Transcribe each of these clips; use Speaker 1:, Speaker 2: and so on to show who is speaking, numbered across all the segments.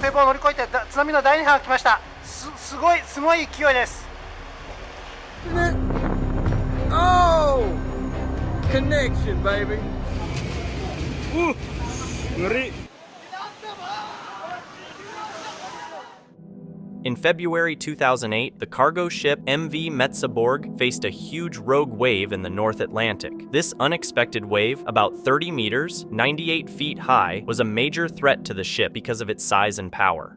Speaker 1: 堤防を乗り越えて津波の第2波が来ました。すごい勢いです。
Speaker 2: Oh! Connection, baby. Ngeri.
Speaker 3: In February 2008, the cargo ship MV Metzeborg faced a huge rogue wave in the North Atlantic. This unexpected wave, about 30 meters, 98 feet high, was a major threat to the ship because of its size and power.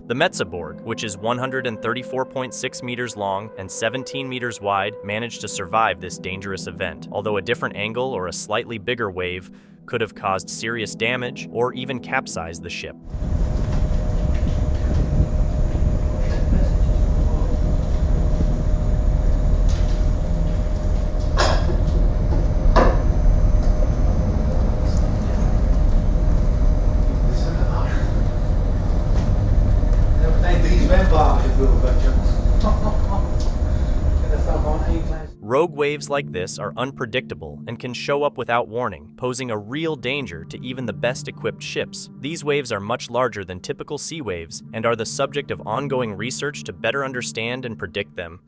Speaker 3: The Metzeborg, which is 134.6 meters long and 17 meters wide, managed to survive this dangerous event, although a different angle or a slightly bigger wave could have caused serious damage or even capsized the ship. Rogue waves like this are unpredictable and can show up without warning, posing a real danger to even the best equipped ships. These waves are much larger than typical sea waves and are the subject of ongoing research to better understand and predict them.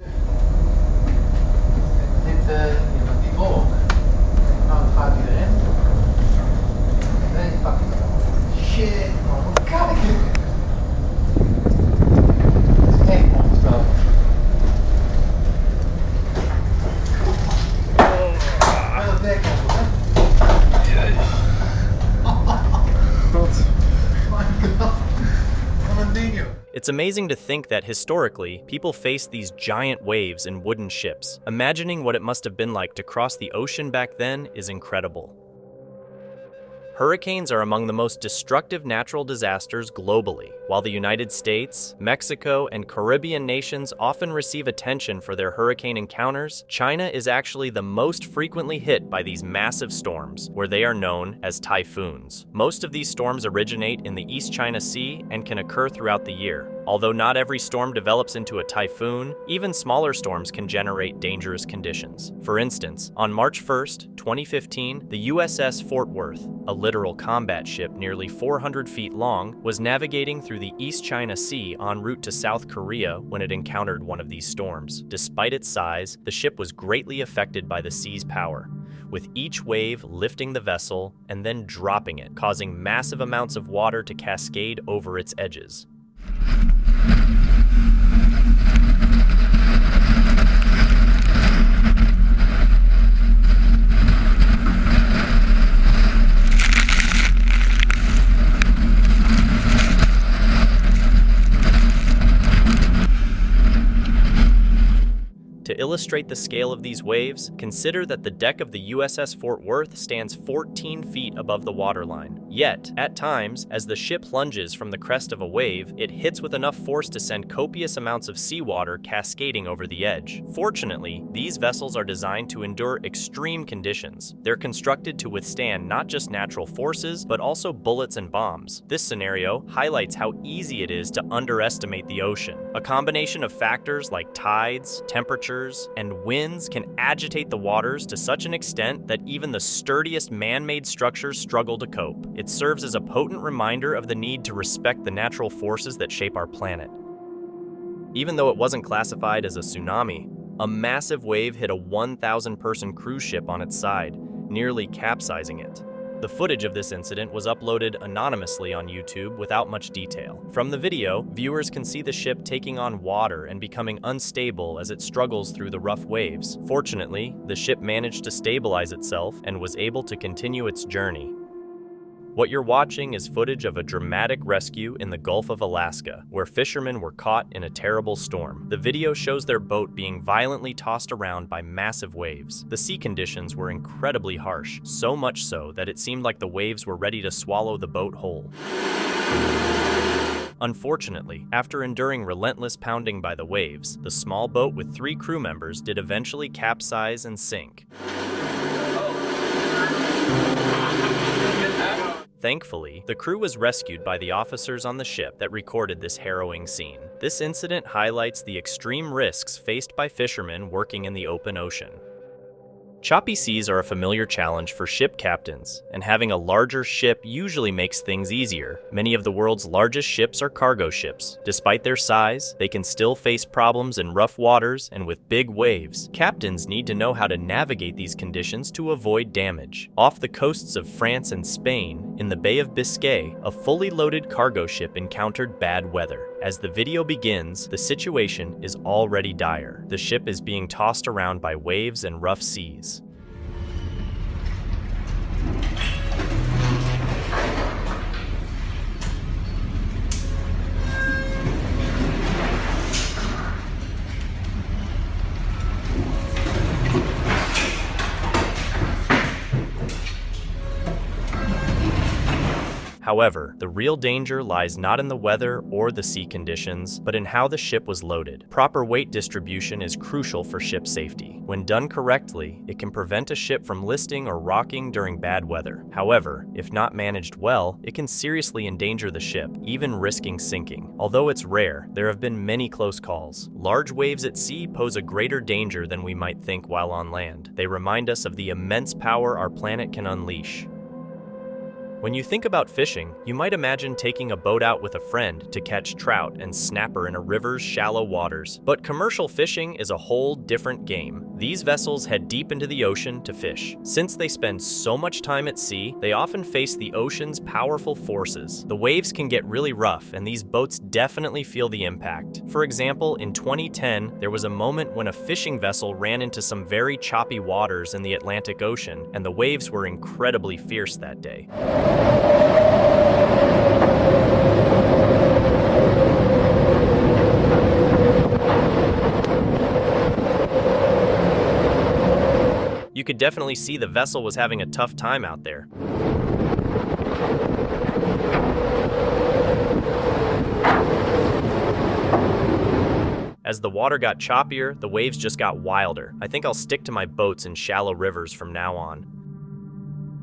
Speaker 3: It's amazing to think that historically, people faced these giant waves in wooden ships. Imagining what it must have been like to cross the ocean back then is incredible. Hurricanes are among the most destructive natural disasters globally. While the United States, Mexico, and Caribbean nations often receive attention for their hurricane encounters, China is actually the most frequently hit by these massive storms, where they are known as typhoons. Most of these storms originate in the East China Sea and can occur throughout the year. Although not every storm develops into a typhoon, even smaller storms can generate dangerous conditions. For instance, on March 1st, 2015, the USS Fort Worth, a literal combat ship nearly 400 feet long, was navigating through the East China Sea en route to South Korea when it encountered one of these storms. Despite its size, the ship was greatly affected by the sea's power, with each wave lifting the vessel and then dropping it, causing massive amounts of water to cascade over its edges. To illustrate the scale of these waves, consider that the deck of the USS Fort Worth stands 14 feet above the waterline. Yet, at times, as the ship lunges from the crest of a wave, it hits with enough force to send copious amounts of seawater cascading over the edge. Fortunately, these vessels are designed to endure extreme conditions. They're constructed to withstand not just natural forces, but also bullets and bombs. This scenario highlights how easy it is to underestimate the ocean. A combination of factors like tides, temperatures, and winds can agitate the waters to such an extent that even the sturdiest man-made structures struggle to cope. It serves as a potent reminder of the need to respect the natural forces that shape our planet. Even though it wasn't classified as a tsunami, a massive wave hit a 1,000-person cruise ship on its side, nearly capsizing it. The footage of this incident was uploaded anonymously on YouTube without much detail. From the video, viewers can see the ship taking on water and becoming unstable as it struggles through the rough waves. Fortunately, the ship managed to stabilize itself and was able to continue its journey. What you're watching is footage of a dramatic rescue in the Gulf of Alaska, where fishermen were caught in a terrible storm. The video shows their boat being violently tossed around by massive waves. The sea conditions were incredibly harsh, so much so that it seemed like the waves were ready to swallow the boat whole. Unfortunately, after enduring relentless pounding by the waves, the small boat with 3 crew members did eventually capsize and sink. Thankfully, the crew was rescued by the officers on the ship that recorded this harrowing scene. This incident highlights the extreme risks faced by fishermen working in the open ocean. Choppy seas are a familiar challenge for ship captains, and having a larger ship usually makes things easier. Many of the world's largest ships are cargo ships. Despite their size, they can still face problems in rough waters and with big waves. Captains need to know how to navigate these conditions to avoid damage. Off the coasts of France and Spain, in the Bay of Biscay, a fully loaded cargo ship encountered bad weather. As the video begins, the situation is already dire. The ship is being tossed around by waves and rough seas. However, the real danger lies not in the weather or the sea conditions, but in how the ship was loaded. Proper weight distribution is crucial for ship safety. When done correctly, it can prevent a ship from listing or rocking during bad weather. However, if not managed well, it can seriously endanger the ship, even risking sinking. Although it's rare, there have been many close calls. Large waves at sea pose a greater danger than we might think while on land. They remind us of the immense power our planet can unleash. When you think about fishing, you might imagine taking a boat out with a friend to catch trout and snapper in a river's shallow waters. But commercial fishing is a whole different game. These vessels head deep into the ocean to fish. Since they spend so much time at sea, they often face the ocean's powerful forces. The waves can get really rough, and these boats definitely feel the impact. For example, in 2010, there was a moment when a fishing vessel ran into some very choppy waters in the Atlantic Ocean, and the waves were incredibly fierce that day. You could definitely see the vessel was having a tough time out there. As the water got choppier, the waves just got wilder. I think I'll stick to my boats in shallow rivers from now on.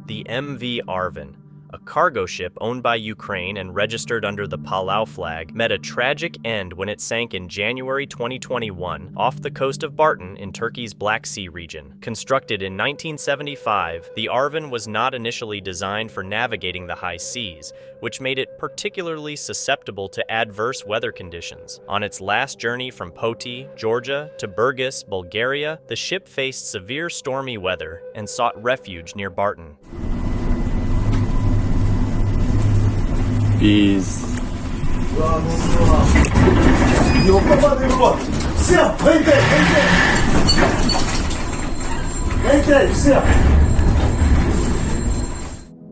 Speaker 3: The MV Arvin, a cargo ship owned by Ukraine and registered under the Palau flag, met a tragic end when it sank in January 2021 off the coast of Bartın in Turkey's Black Sea region. Constructed in 1975, the Arvin was not initially designed for navigating the high seas, which made it particularly susceptible to adverse weather conditions. On its last journey from Poti, Georgia, to Burgas, Bulgaria, the ship faced severe stormy weather and sought refuge near Bartın.
Speaker 2: Peace.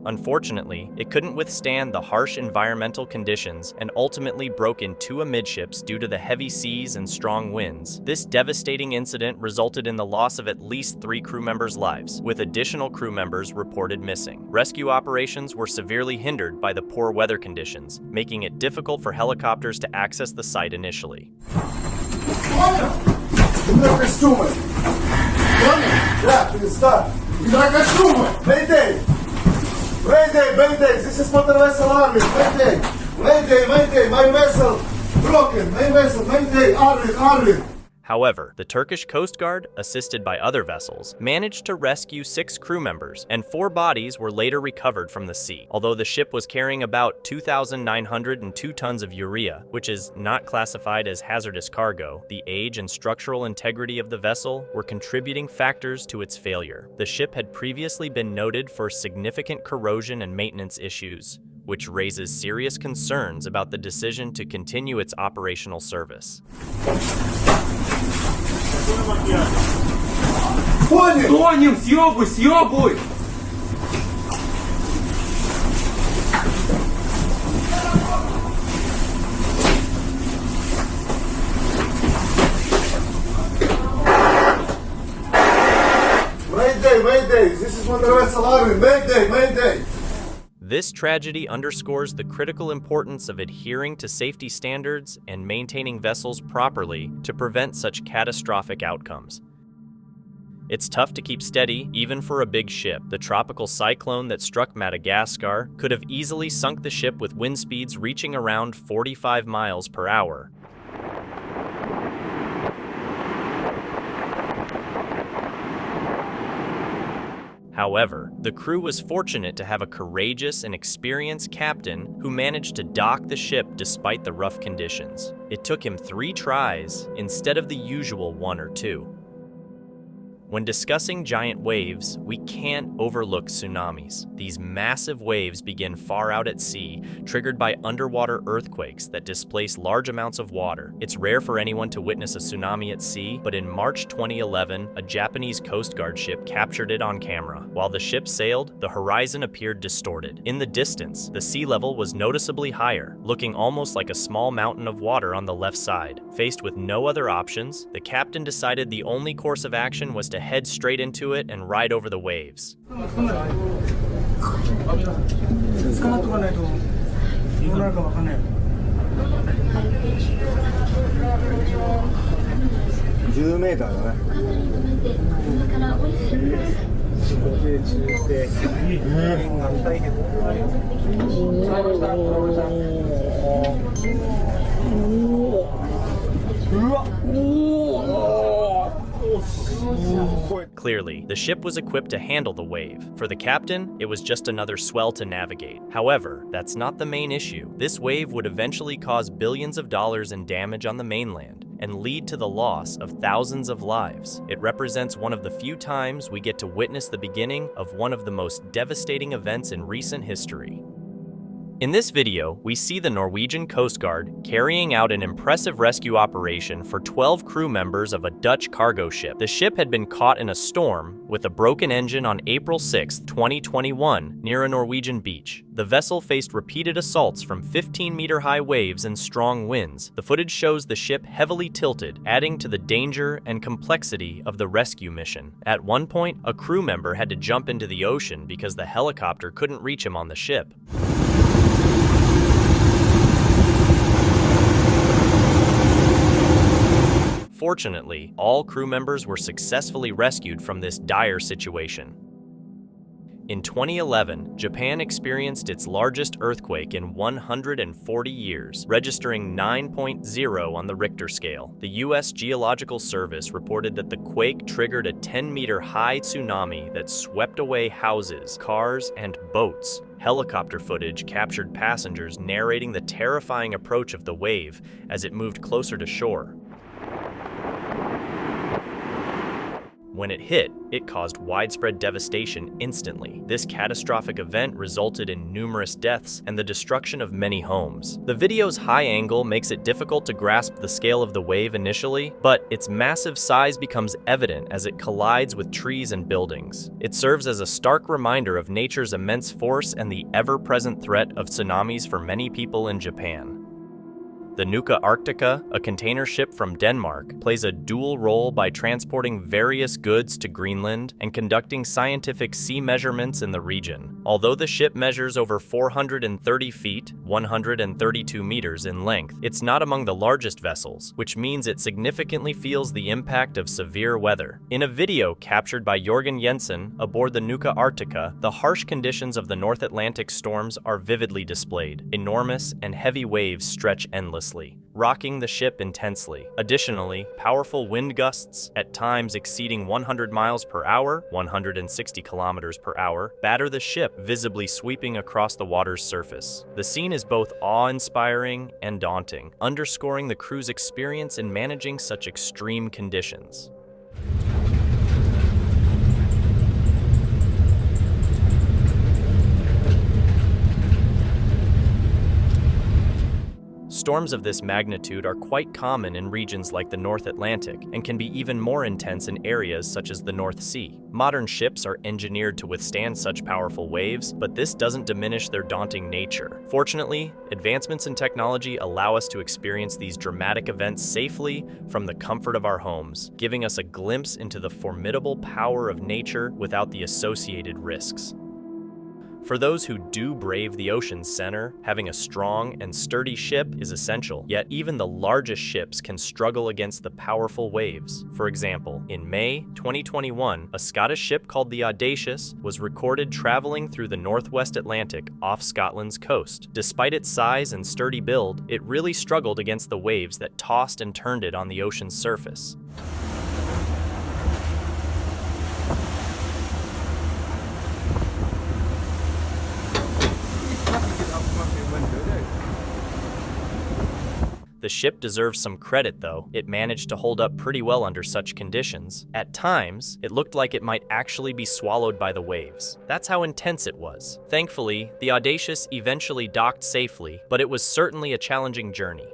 Speaker 3: Unfortunately, it couldn't withstand the harsh environmental conditions and ultimately broke in two amidships due to the heavy seas and strong winds. This devastating incident resulted in the loss of at least 3 crew members' lives, with additional crew members reported missing. Rescue operations were severely hindered by the poor weather conditions, making it difficult for helicopters to access the site initially.
Speaker 4: Mayday, this is motor vessel Arvin, Mayday, my vessel broken, my vessel, Mayday, Arvin.
Speaker 3: However, the Turkish Coast Guard, assisted by other vessels, managed to rescue 6 crew members, and 4 bodies were later recovered from the sea. Although the ship was carrying about 2,902 tons of urea, which is not classified as hazardous cargo, the age and structural integrity of the vessel were contributing factors to its failure. The ship had previously been noted for significant corrosion and maintenance issues, which raises serious concerns about the decision to continue its operational service.
Speaker 2: Тонем, съебуй!
Speaker 4: Mayday, this is motor vessel Arvin, Mayday.
Speaker 3: This tragedy underscores the critical importance of adhering to safety standards and maintaining vessels properly to prevent such catastrophic outcomes. It's tough to keep steady, even for a big ship. The tropical cyclone that struck Madagascar could have easily sunk the ship with wind speeds reaching around 45 miles per hour. However, the crew was fortunate to have a courageous and experienced captain who managed to dock the ship despite the rough conditions. It took him 3 tries instead of the usual 1 or 2. When discussing giant waves, we can't overlook tsunamis. These massive waves begin far out at sea, triggered by underwater earthquakes that displace large amounts of water. It's rare for anyone to witness a tsunami at sea, but in March 2011, a Japanese Coast Guard ship captured it on camera. While the ship sailed, the horizon appeared distorted. In the distance, the sea level was noticeably higher, looking almost like a small mountain of water on the left side. Faced with no other options, the captain decided the only course of action was to head straight into it and ride over the waves. Clearly, the ship was equipped to handle the wave. For the captain, it was just another swell to navigate. However, that's not the main issue. This wave would eventually cause billions of dollars in damage on the mainland and lead to the loss of thousands of lives. It represents one of the few times we get to witness the beginning of one of the most devastating events in recent history. In this video, we see the Norwegian Coast Guard carrying out an impressive rescue operation for 12 crew members of a Dutch cargo ship. The ship had been caught in a storm with a broken engine on April 6, 2021, near a Norwegian beach. The vessel faced repeated assaults from 15-meter-high waves and strong winds. The footage shows the ship heavily tilted, adding to the danger and complexity of the rescue mission. At one point, a crew member had to jump into the ocean because the helicopter couldn't reach him on the ship. Fortunately, all crew members were successfully rescued from this dire situation. In 2011, Japan experienced its largest earthquake in 140 years, registering 9.0 on the Richter scale. The U.S. Geological Service reported that the quake triggered a 10-meter high tsunami that swept away houses, cars, and boats. Helicopter footage captured passengers narrating the terrifying approach of the wave as it moved closer to shore. When it hit, it caused widespread devastation instantly. This catastrophic event resulted in numerous deaths and the destruction of many homes. The video's high angle makes it difficult to grasp the scale of the wave initially, but its massive size becomes evident as it collides with trees and buildings. It serves as a stark reminder of nature's immense force and the ever-present threat of tsunamis for many people in Japan. The Nuka Arctica, a container ship from Denmark, plays a dual role by transporting various goods to Greenland and conducting scientific sea measurements in the region. Although the ship measures over 430 feet, 132 meters in length, it's not among the largest vessels, which means it significantly feels the impact of severe weather. In a video captured by Jørgen Jensen aboard the Nuka Arctica, the harsh conditions of the North Atlantic storms are vividly displayed. Enormous and heavy waves stretch endlessly, rocking the ship intensely. Additionally, powerful wind gusts, at times exceeding 100 miles per hour, 160 kilometers per hour, batter the ship, visibly sweeping across the water's surface. The scene is both awe-inspiring and daunting, underscoring the crew's experience in managing such extreme conditions. Storms of this magnitude are quite common in regions like the North Atlantic and can be even more intense in areas such as the North Sea. Modern ships are engineered to withstand such powerful waves, but this doesn't diminish their daunting nature. Fortunately, advancements in technology allow us to experience these dramatic events safely from the comfort of our homes, giving us a glimpse into the formidable power of nature without the associated risks. For those who do brave the ocean's center, having a strong and sturdy ship is essential, yet even the largest ships can struggle against the powerful waves. For example, in May 2021, a Scottish ship called the Audacious was recorded traveling through the northwest Atlantic off Scotland's coast. Despite its size and sturdy build, it really struggled against the waves that tossed and turned it on the ocean's surface. The ship deserves some credit though. It managed to hold up pretty well under such conditions. At times, it looked like it might actually be swallowed by the waves. That's how intense it was. Thankfully, the Audacious eventually docked safely, but it was certainly a challenging journey.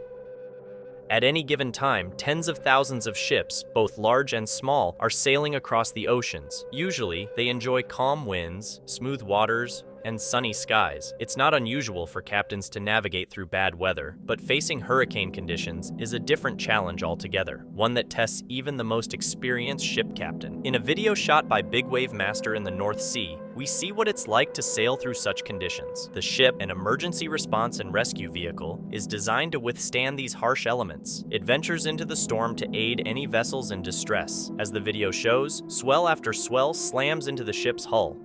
Speaker 3: At any given time, tens of thousands of ships, both large and small, are sailing across the oceans. Usually, they enjoy calm winds, smooth waters, and sunny skies. It's not unusual for captains to navigate through bad weather, but facing hurricane conditions is a different challenge altogether, one that tests even the most experienced ship captain. In a video shot by Big Wave Master in the North Sea, we see what it's like to sail through such conditions. The ship, an emergency response and rescue vehicle, is designed to withstand these harsh elements. It ventures into the storm to aid any vessels in distress. As the video shows, swell after swell slams into the ship's hull.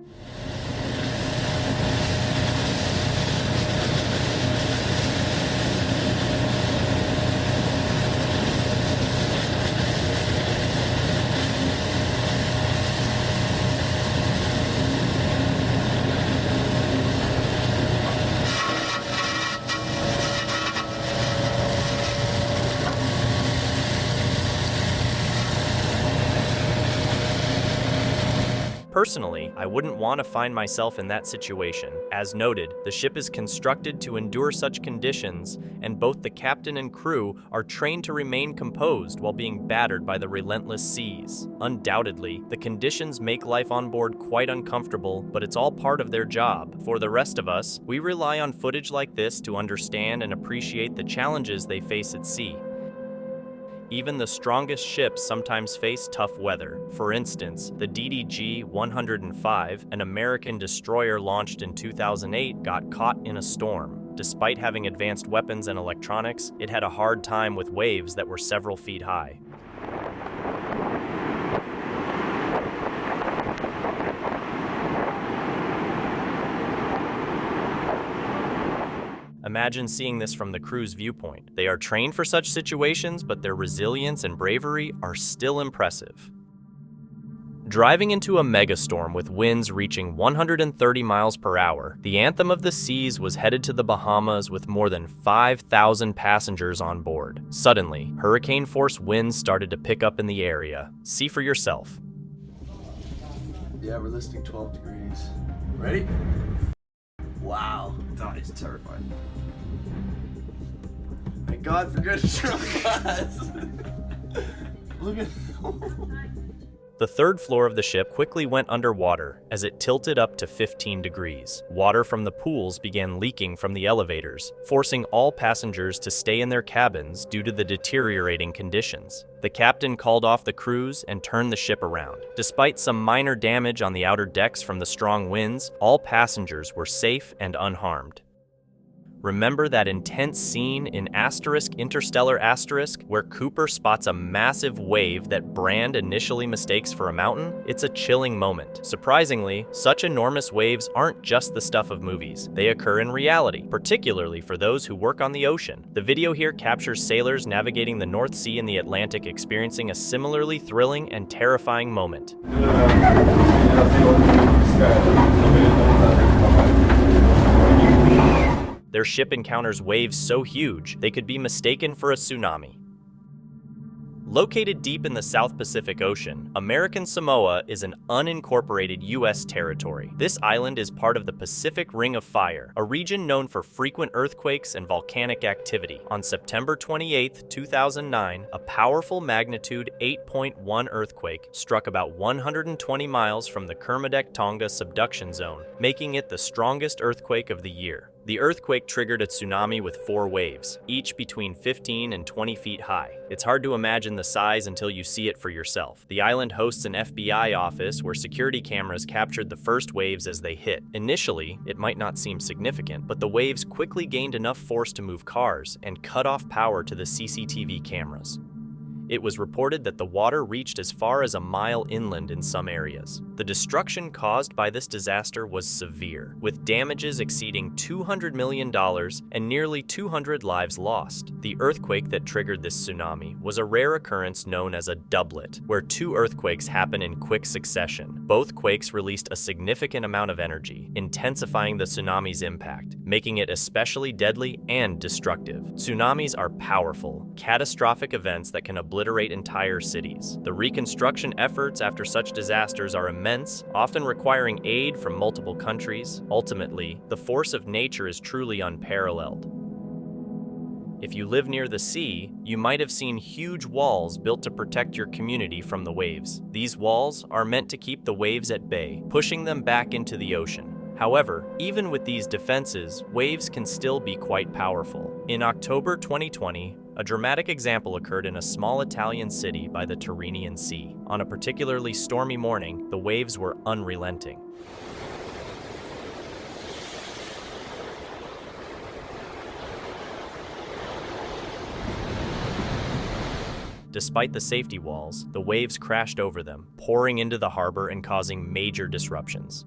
Speaker 3: Personally, I wouldn't want to find myself in that situation. As noted, the ship is constructed to endure such conditions, and both the captain and crew are trained to remain composed while being battered by the relentless seas. Undoubtedly, the conditions make life on board quite uncomfortable, but it's all part of their job. For the rest of us, we rely on footage like this to understand and appreciate the challenges they face at sea. Even the strongest ships sometimes face tough weather. For instance, the DDG-105, an American destroyer launched in 2008, got caught in a storm. Despite having advanced weapons and electronics, it had a hard time with waves that were several feet high. Imagine seeing this from the crew's viewpoint. They are trained for such situations, but their resilience and bravery are still impressive. Driving into a megastorm with winds reaching 130 miles per hour, the Anthem of the Seas was headed to the Bahamas with more than 5,000 passengers on board. Suddenly, hurricane-force winds started to pick up in the area. See for yourself.
Speaker 5: Yeah, we're listing 12 degrees. Ready? Wow. That is terrifying. Thank God for good strong guys. Look at
Speaker 3: The third floor of the ship quickly went underwater as it tilted up to 15 degrees. Water from the pools began leaking from the elevators, forcing all passengers to stay in their cabins due to the deteriorating conditions. The captain called off the crews and turned the ship around. Despite some minor damage on the outer decks from the strong winds, all passengers were safe and unharmed. Remember that intense scene in Interstellar Asterisk where Cooper spots a massive wave that Brand initially mistakes for a mountain? It's a chilling moment. Surprisingly, such enormous waves aren't just the stuff of movies. They occur in reality, particularly for those who work on the ocean. The video here captures sailors navigating the North Sea and the Atlantic experiencing a similarly thrilling and terrifying moment. Their ship encounters waves so huge, they could be mistaken for a tsunami. Located deep in the South Pacific Ocean, American Samoa is an unincorporated U.S. territory. This island is part of the Pacific Ring of Fire, a region known for frequent earthquakes and volcanic activity. On September 28, 2009, a powerful magnitude 8.1 earthquake struck about 120 miles from the Kermadec, Tonga subduction zone, making it the strongest earthquake of the year. The earthquake triggered a tsunami with 4 waves, each between 15 and 20 feet high. It's hard to imagine the size until you see it for yourself. The island hosts an FBI office where security cameras captured the first waves as they hit. Initially, it might not seem significant, but the waves quickly gained enough force to move cars and cut off power to the CCTV cameras. It was reported that the water reached as far as a mile inland in some areas. The destruction caused by this disaster was severe, with damages exceeding $200 million and nearly 200 lives lost. The earthquake that triggered this tsunami was a rare occurrence known as a doublet, where two earthquakes happen in quick succession. Both quakes released a significant amount of energy, intensifying the tsunami's impact, making it especially deadly and destructive. Tsunamis are powerful, catastrophic events that can obliterate entire cities. The reconstruction efforts after such disasters are immense, often requiring aid from multiple countries. Ultimately, the force of nature is truly unparalleled. If you live near the sea, you might have seen huge walls built to protect your community from the waves. These walls are meant to keep the waves at bay, pushing them back into the ocean. However, even with these defenses, waves can still be quite powerful. In October 2020, a dramatic example occurred in a small Italian city by the Tyrrhenian Sea. On a particularly stormy morning, the waves were unrelenting. Despite the safety walls, the waves crashed over them, pouring into the harbor and causing major disruptions.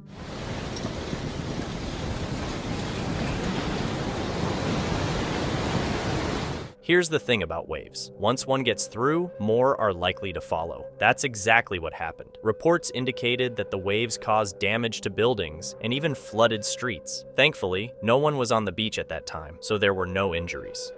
Speaker 3: Here's the thing about waves. Once one gets through, more are likely to follow. That's exactly what happened. Reports indicated that the waves caused damage to buildings and even flooded streets. Thankfully, no one was on the beach at that time, so there were no injuries.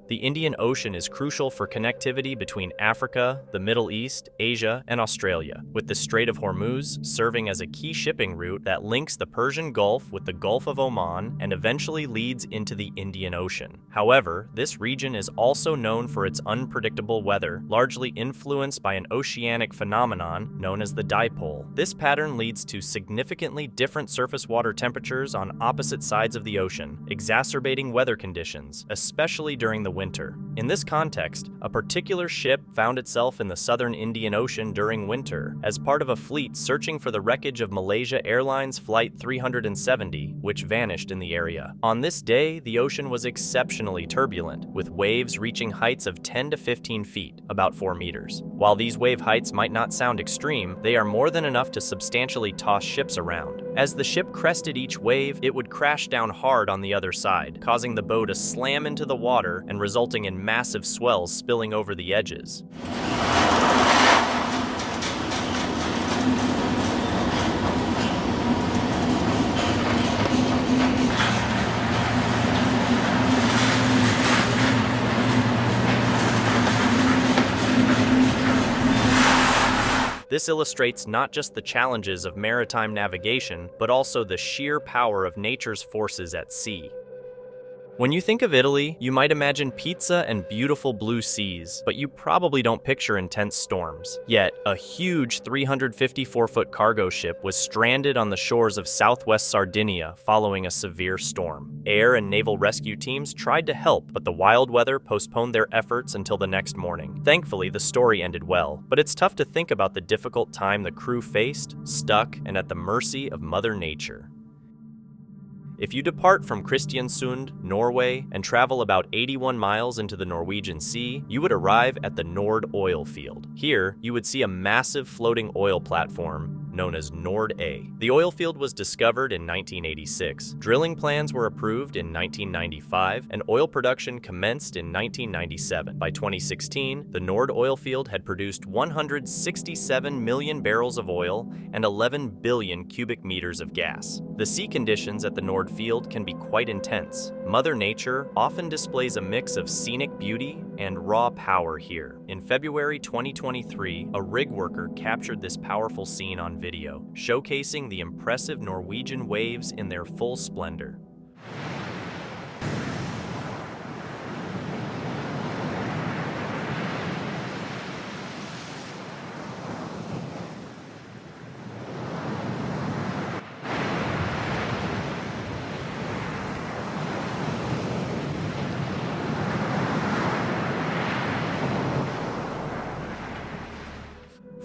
Speaker 3: The Indian Ocean is crucial for connectivity between Africa, the Middle East, Asia, and Australia, with the Strait of Hormuz serving as a key shipping route that links the Persian Gulf with the Gulf of Oman and eventually leads into the Indian Ocean. However, this region is also known for its unpredictable weather, largely influenced by an oceanic phenomenon known as the dipole. This pattern leads to significantly different surface water temperatures on opposite sides of the ocean, exacerbating weather conditions, especially during the winter. In this context, a particular ship found itself in the southern Indian Ocean during winter as part of a fleet searching for the wreckage of Malaysia Airlines Flight 370, which vanished in the area. On this day, the ocean was exceptionally turbulent, with waves reaching heights of 10 to 15 feet, about 4 meters. While these wave heights might not sound extreme, they are more than enough to substantially toss ships around. As the ship crested each wave, it would crash down hard on the other side, causing the bow to slam into the water and resulting in massive swells spilling over the edges. This illustrates not just the challenges of maritime navigation, but also the sheer power of nature's forces at sea. When you think of Italy, you might imagine pizza and beautiful blue seas, but you probably don't picture intense storms. Yet, a huge 354-foot cargo ship was stranded on the shores of southwest Sardinia following a severe storm. Air and naval rescue teams tried to help, but the wild weather postponed their efforts until the next morning. Thankfully, the story ended well, but it's tough to think about the difficult time the crew faced, stuck, and at the mercy of Mother Nature. If you depart from Kristiansund, Norway, and travel about 81 miles into the Norwegian Sea, you would arrive at the Nord oil field. Here, you would see a massive floating oil platform known as Nord A. The oil field was discovered in 1986. Drilling plans were approved in 1995, and oil production commenced in 1997. By 2016, the Nord oil field had produced 167 million barrels of oil and 11 billion cubic meters of gas. The sea conditions at the Nord field can be quite intense. Mother Nature often displays a mix of scenic beauty and raw power here. In February 2023, a rig worker captured this powerful scene on video, showcasing the impressive Norwegian waves in their full splendor.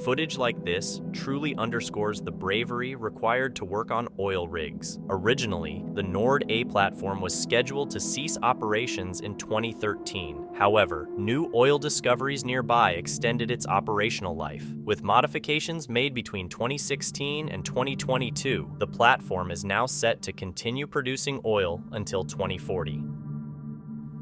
Speaker 3: Footage like this truly underscores the bravery required to work on oil rigs. Originally, the Nord A platform was scheduled to cease operations in 2013. However, new oil discoveries nearby extended its operational life. With modifications made between 2016 and 2022, the platform is now set to continue producing oil until 2040.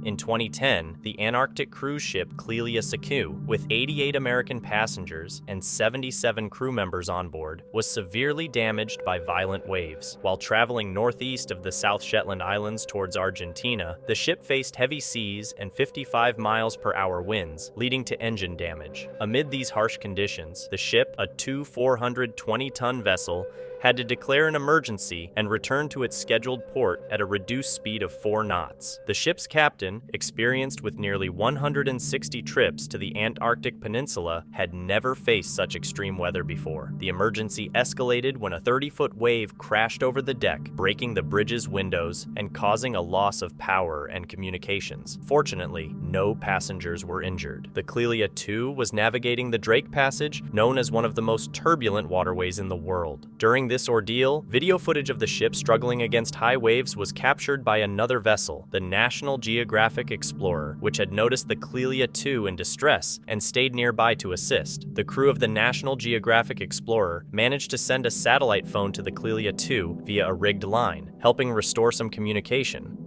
Speaker 3: In 2010, the Antarctic cruise ship Clelia Secu, with 88 American passengers and 77 crew members on board, was severely damaged by violent waves. While traveling northeast of the South Shetland Islands towards Argentina, the ship faced heavy seas and 55 miles per hour winds, leading to engine damage. Amid these harsh conditions, the ship, a 420-ton vessel, had to declare an emergency and return to its scheduled port at a reduced speed of 4 knots. The ship's captain, experienced with nearly 160 trips to the Antarctic Peninsula, had never faced such extreme weather before. The emergency escalated when a 30-foot wave crashed over the deck, breaking the bridge's windows and causing a loss of power and communications. Fortunately, no passengers were injured. The Clelia II was navigating the Drake Passage, known as one of the most turbulent waterways in the world. During this ordeal, video footage of the ship struggling against high waves was captured by another vessel, the National Geographic Explorer, which had noticed the Clelia II in distress and stayed nearby to assist. The crew of the National Geographic Explorer managed to send a satellite phone to the Clelia II via a rigged line, helping restore some communication.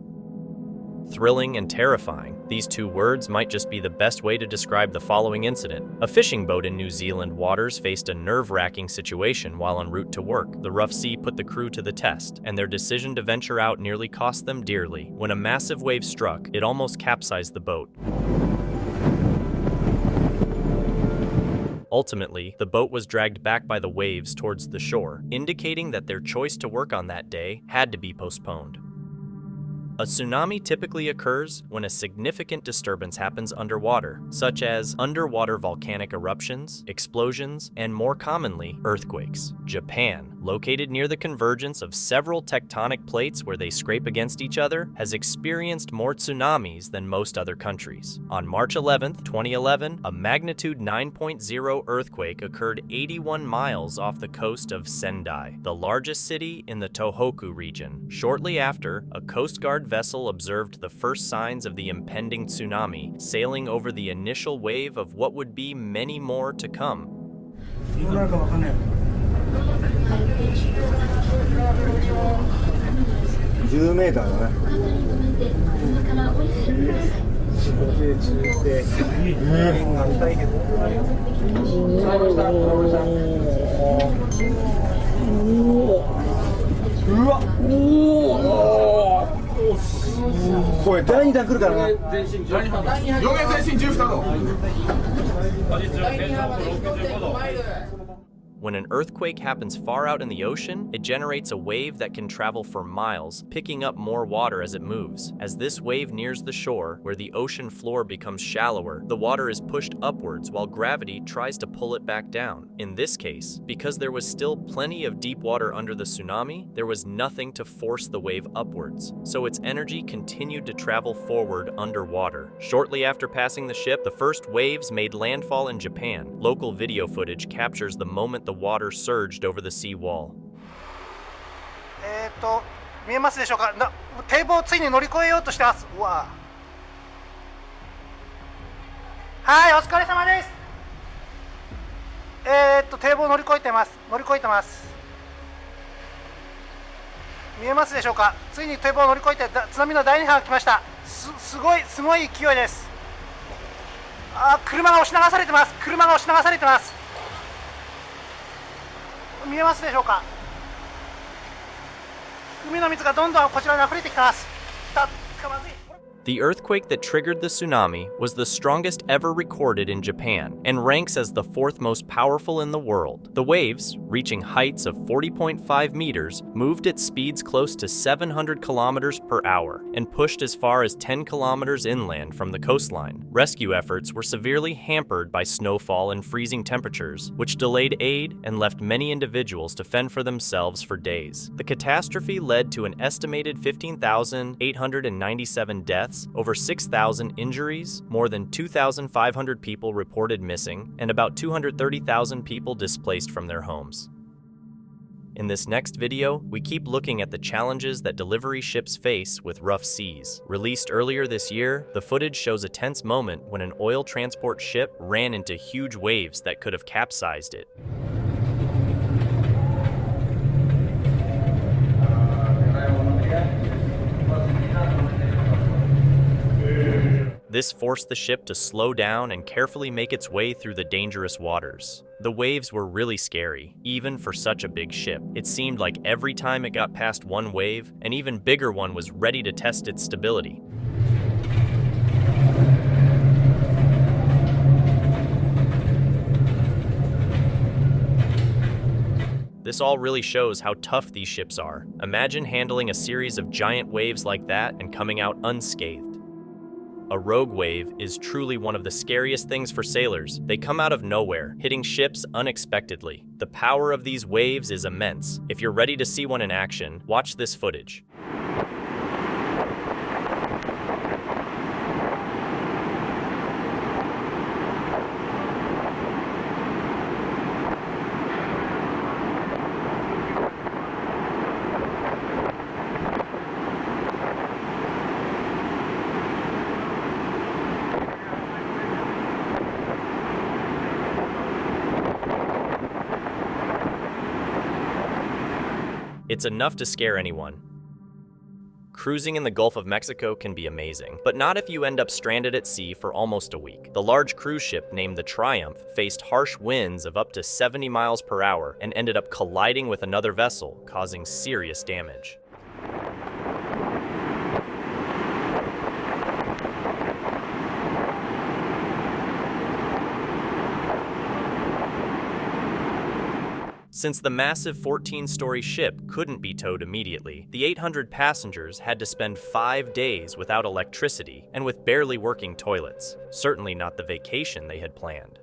Speaker 3: Thrilling and terrifying, these two words might just be the best way to describe the following incident. A fishing boat in New Zealand waters faced a nerve-wracking situation while en route to work. The rough sea put the crew to the test, and their decision to venture out nearly cost them dearly. When a massive wave struck, it almost capsized the boat. Ultimately, the boat was dragged back by the waves towards the shore, indicating that their choice to work on that day had to be postponed. A tsunami typically occurs when a significant disturbance happens underwater, such as underwater volcanic eruptions, explosions, and more commonly, earthquakes. Japan, located near the convergence of several tectonic plates where they scrape against each other, has experienced more tsunamis than most other countries. On March 11, 2011, a magnitude 9.0 earthquake occurred 81 miles off the coast of Sendai, the largest city in the Tohoku region. Shortly after, a Coast Guard vessel observed the first signs of the impending tsunami, sailing over the initial wave of what would be many more to come.
Speaker 4: 10メーターだね。うわ。これ第2弾来るからな。4面前進12度。
Speaker 3: When an earthquake happens far out in the ocean, it generates a wave that can travel for miles, picking up more water as it moves. As this wave nears the shore, where the ocean floor becomes shallower, the water is pushed upwards while gravity tries to pull it back down. In this case, because there was still plenty of deep water under the tsunami, there was nothing to force the wave upwards, so its energy continued to travel forward underwater. Shortly after passing the ship, the first waves made landfall in Japan. Local video footage captures the moment the water surged over the sea wall.
Speaker 1: 見えますでしょうか。堤防をついに乗り越えようとしてます。うわ。はい、お疲れ様です。堤防を乗り越えてます。乗り越えてます。見えますでしょうか。ついに堤防を乗り越えて津波の第2波が来ました。すごい勢いです。車が押し流されてます。車が押し流されてます。見えますでしょうか。海の水がどんどんこちらに溢れてきてます。まずい。
Speaker 3: The earthquake that triggered the tsunami was the strongest ever recorded in Japan and ranks as the 4th most powerful in the world. The waves, reaching heights of 40.5 meters, moved at speeds close to 700 kilometers per hour and pushed as far as 10 kilometers inland from the coastline. Rescue efforts were severely hampered by snowfall and freezing temperatures, which delayed aid and left many individuals to fend for themselves for days. The catastrophe led to an estimated 15,897 deaths deaths, over 6,000 injuries, more than 2,500 people reported missing, and about 230,000 people displaced from their homes. In this next video, we keep looking at the challenges that delivery ships face with rough seas. Released earlier this year, the footage shows a tense moment when an oil transport ship ran into huge waves that could have capsized it. This forced the ship to slow down and carefully make its way through the dangerous waters. The waves were really scary, even for such a big ship. It seemed like every time it got past one wave, an even bigger one was ready to test its stability. This all really shows how tough these ships are. Imagine handling a series of giant waves like that and coming out unscathed. A rogue wave is truly one of the scariest things for sailors. They come out of nowhere, hitting ships unexpectedly. The power of these waves is immense. If you're ready to see one in action, watch this footage. It's enough to scare anyone. Cruising in the Gulf of Mexico can be amazing, but not if you end up stranded at sea for almost a week. The large cruise ship named the Triumph faced harsh winds of up to 70 miles per hour and ended up colliding with another vessel, causing serious damage. Since the massive 14-story ship couldn't be towed immediately, the 800 passengers had to spend 5 days without electricity and with barely working toilets. Certainly not the vacation they had planned.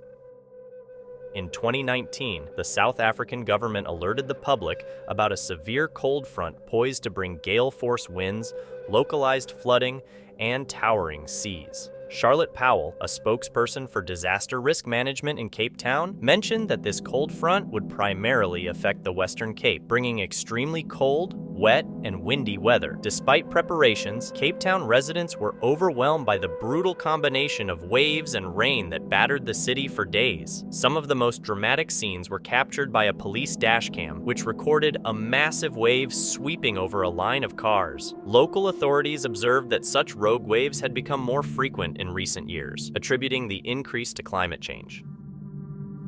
Speaker 3: In 2019, the South African government alerted the public about a severe cold front poised to bring gale-force winds, localized flooding, and towering seas. Charlotte Powell, a spokesperson for disaster risk management in Cape Town, mentioned that this cold front would primarily affect the Western Cape, bringing extremely cold, wet, and windy weather. Despite preparations, Cape Town residents were overwhelmed by the brutal combination of waves and rain that battered the city for days. Some of the most dramatic scenes were captured by a police dashcam, which recorded a massive wave sweeping over a line of cars. Local authorities observed that such rogue waves had become more frequent in recent years, attributing the increase to climate change.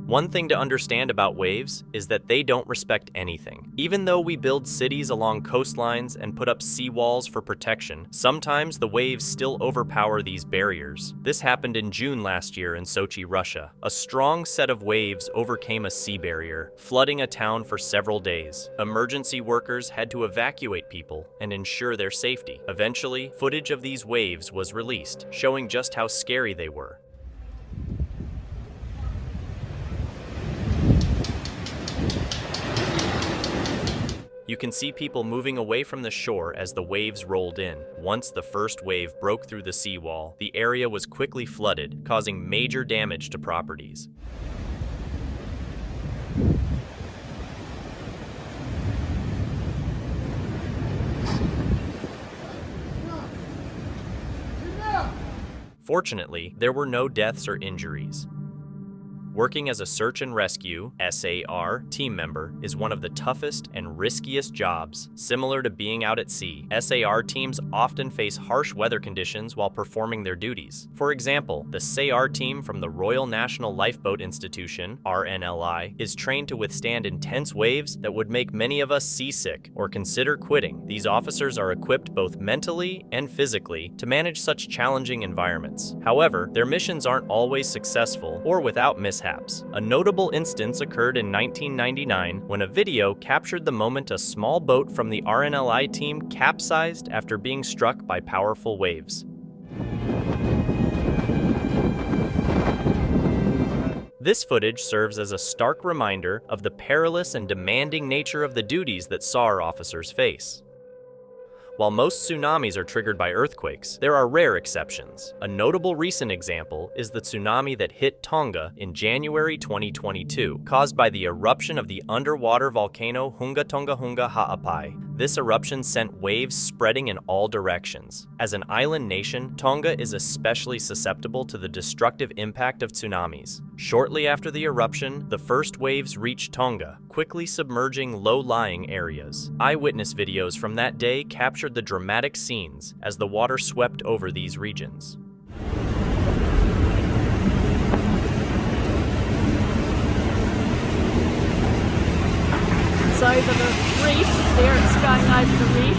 Speaker 3: One thing to understand about waves is that they don't respect anything. Even though we build cities along coastlines and put up seawalls for protection, sometimes the waves still overpower these barriers. This happened in June last year in Sochi, Russia. A strong set of waves overcame a sea barrier, flooding a town for several days. Emergency workers had to evacuate people and ensure their safety. Eventually, footage of these waves was released, showing just how scary they were. You can see people moving away from the shore as the waves rolled in. Once the first wave broke through the seawall, the area was quickly flooded, causing major damage to properties. Fortunately, there were no deaths or injuries. Working as a search and rescue (SAR) team member is one of the toughest and riskiest jobs. Similar to being out at sea, SAR teams often face harsh weather conditions while performing their duties. For example, the SAR team from the Royal National Lifeboat Institution (RNLI) is trained to withstand intense waves that would make many of us seasick or consider quitting. These officers are equipped both mentally and physically to manage such challenging environments. However, their missions aren't always successful or without mishaps. A notable instance occurred in 1999 when a video captured the moment a small boat from the RNLI team capsized after being struck by powerful waves. This footage serves as a stark reminder of the perilous and demanding nature of the duties that SAR officers face. While most tsunamis are triggered by earthquakes, there are rare exceptions. A notable recent example is the tsunami that hit Tonga in January 2022, caused by the eruption of the underwater volcano Hunga Tonga Hunga Ha'apai. This eruption sent waves spreading in all directions. As an island nation, Tonga is especially susceptible to the destructive impact of tsunamis. Shortly after the eruption, the first waves reached Tonga, quickly submerging low-lying areas. Eyewitness videos from that day captured the dramatic scenes as the water swept over these regions.
Speaker 6: It's over the reef, there it's going over the reef.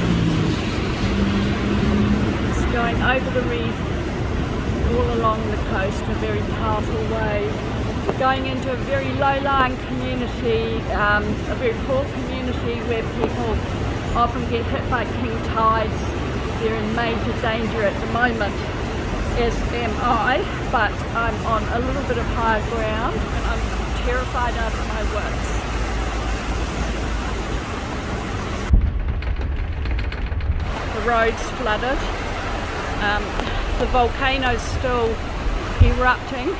Speaker 6: It's going over the reef, all along the coast, a very powerful wave. Going into a very low-lying community, a very poor community where people often get hit by king tides. They're in major danger at the moment, as am I, but I'm on a little bit of higher ground and I'm terrified out of my wits. The roads flooded. The volcano's still erupting.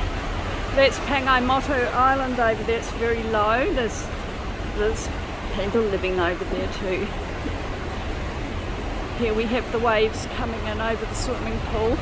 Speaker 6: That's Pangaimoto Island over there. It's very low. There's people living over there too. Here we have the waves coming in over the swimming pool.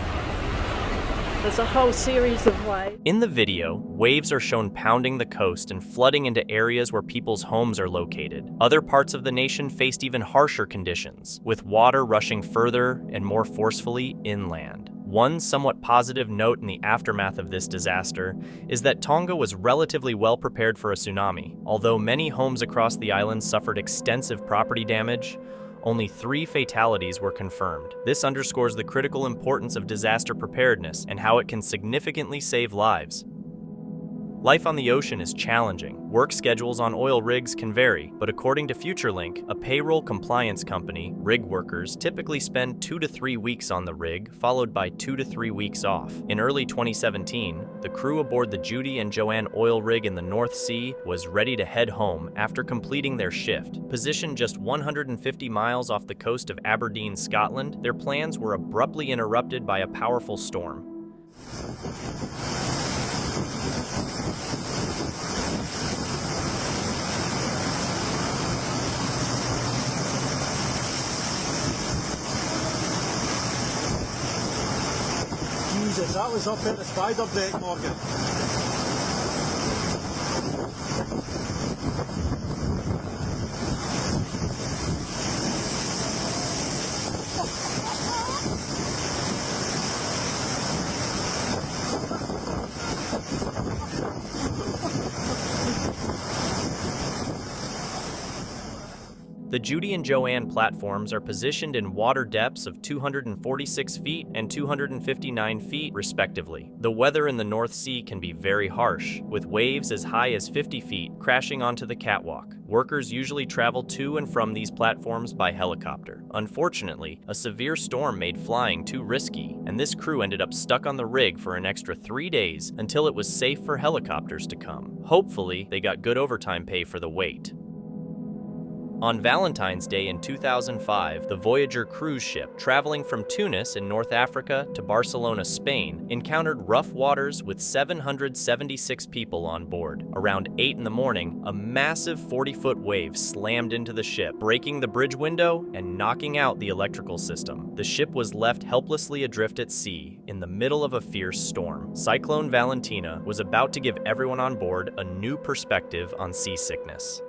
Speaker 6: There's a whole series of waves.
Speaker 3: In the video, waves are shown pounding the coast and flooding into areas where people's homes are located. Other parts of the nation faced even harsher conditions, with water rushing further and more forcefully inland. One somewhat positive note in the aftermath of this disaster is that Tonga was relatively well prepared for a tsunami. Although many homes across the island suffered extensive property damage, only 3 fatalities were confirmed. This underscores the critical importance of disaster preparedness and how it can significantly save lives. Life on the ocean is challenging. Work schedules on oil rigs can vary, but according to FutureLink, a payroll compliance company, rig workers typically spend 2 to 3 weeks on the rig, followed by 2 to 3 weeks off. In early 2017, the crew aboard the Judy and Joanne oil rig in the North Sea was ready to head home after completing their shift. Positioned just 150 miles off the coast of Aberdeen, Scotland, their plans were abruptly interrupted by a powerful storm.
Speaker 7: Jesus, that was up at the spider deck, Morgan.
Speaker 3: The Judy and Joanne platforms are positioned in water depths of 246 feet and 259 feet, respectively. The weather in the North Sea can be very harsh, with waves as high as 50 feet crashing onto the catwalk. Workers usually travel to and from these platforms by helicopter. Unfortunately, a severe storm made flying too risky, and this crew ended up stuck on the rig for an extra 3 days until it was safe for helicopters to come. Hopefully, they got good overtime pay for the wait. On Valentine's Day in 2005, the Voyager cruise ship, traveling from Tunis in North Africa to Barcelona, Spain, encountered rough waters with 776 people on board. Around 8 in the morning, a massive 40-foot wave slammed into the ship, breaking the bridge window and knocking out the electrical system. The ship was left helplessly adrift at sea in the middle of a fierce storm. Cyclone Valentina was about to give everyone on board a new perspective on seasickness.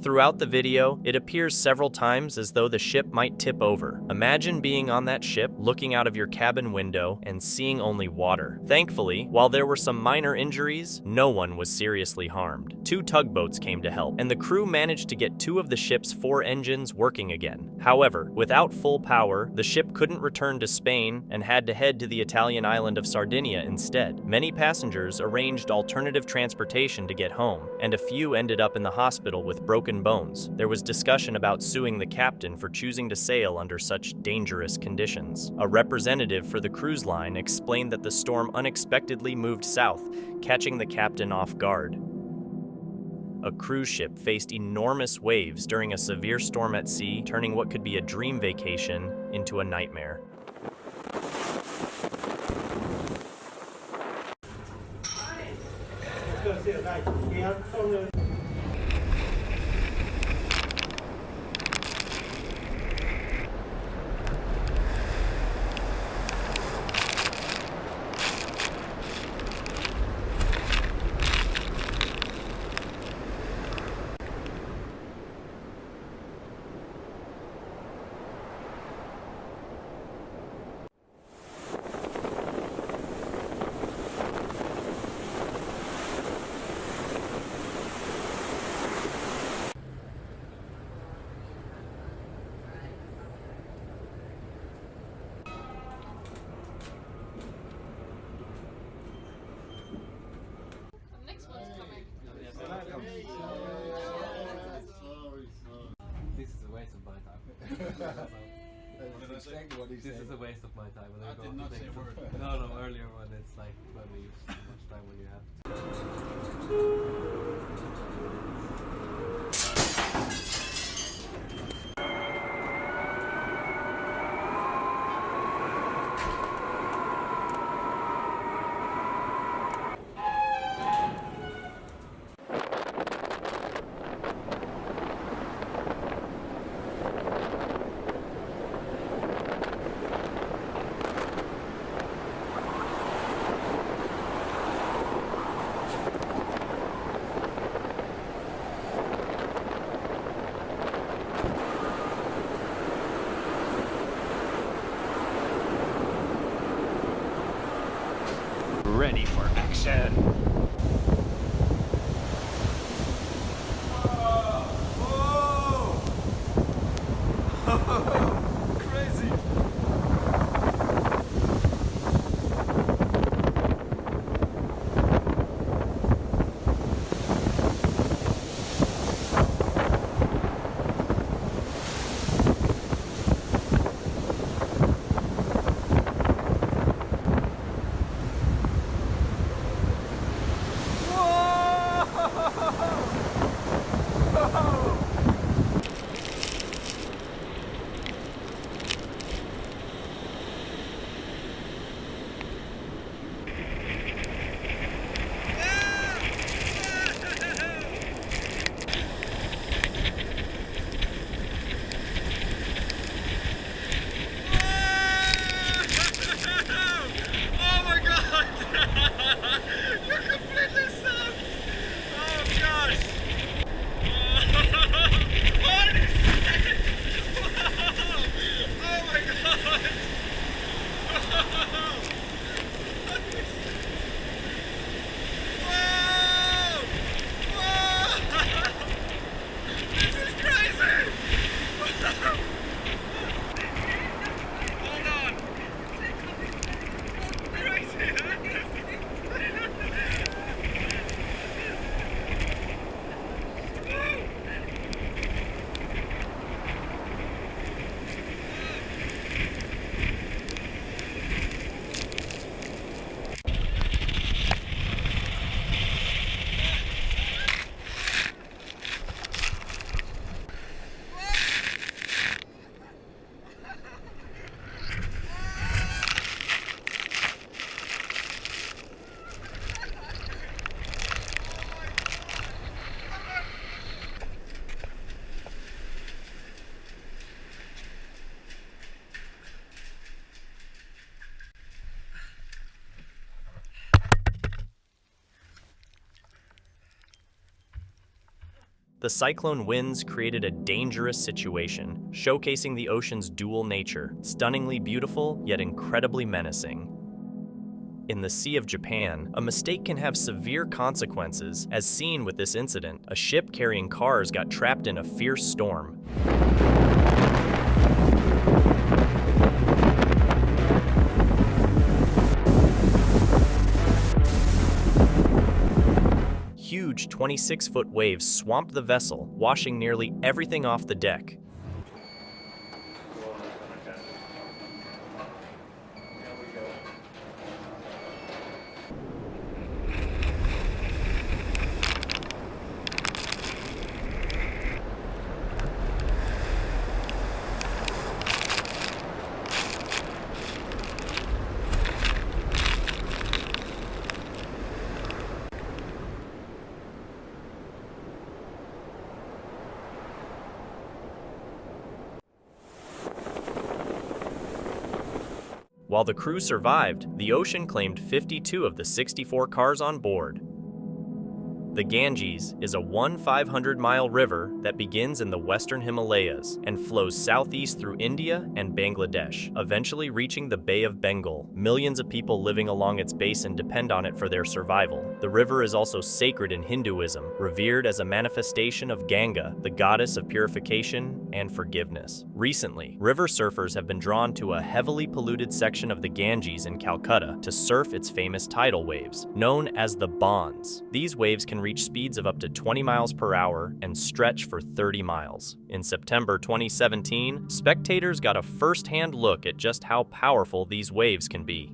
Speaker 3: Throughout the video, it appears several times as though the ship might tip over. Imagine being on that ship, looking out of your cabin window, and seeing only water. Thankfully, while there were some minor injuries, no one was seriously harmed. 2 tugboats came to help, and the crew managed to get 2 of the ship's 4 engines working again. However, without full power, the ship couldn't return to Spain and had to head to the Italian island of Sardinia instead. Many passengers arranged alternative transportation to get home, and a few ended up in the hospital with broken bones. There was discussion about suing the captain for choosing to sail under such dangerous conditions. A representative for the cruise line explained that the storm unexpectedly moved south, catching the captain off guard. A cruise ship faced enormous waves during a severe storm at sea, turning what could be a dream vacation into a nightmare.
Speaker 5: This is a waste of my time. This is a waste of my time. I did not say a word. No, earlier when it's like when we use too much time when you have
Speaker 1: Ready for action.
Speaker 5: crazy.
Speaker 3: the cyclone winds created a dangerous situation, showcasing the ocean's dual nature, stunningly beautiful yet incredibly menacing. In the Sea of Japan, a mistake can have severe consequences, as seen with this incident. A ship carrying cars got trapped in a fierce storm. Huge 26-foot waves swamped the vessel, washing nearly everything off the deck. While the crew survived, the ocean claimed 52 of the 64 cars on board. The Ganges is a 500-mile river that begins in the western Himalayas and flows southeast through India and Bangladesh, eventually reaching the Bay of Bengal. Millions of people living along its basin depend on it for their survival. The river is also sacred in Hinduism, revered as a manifestation of Ganga, the goddess of purification and forgiveness. Recently, river surfers have been drawn to a heavily polluted section of the Ganges in Calcutta to surf its famous tidal waves, known as the Bonds. These waves can reach speeds of up to 20 miles per hour and stretch for 30 miles. In September 2017, spectators got a first-hand look at just how powerful these waves can be.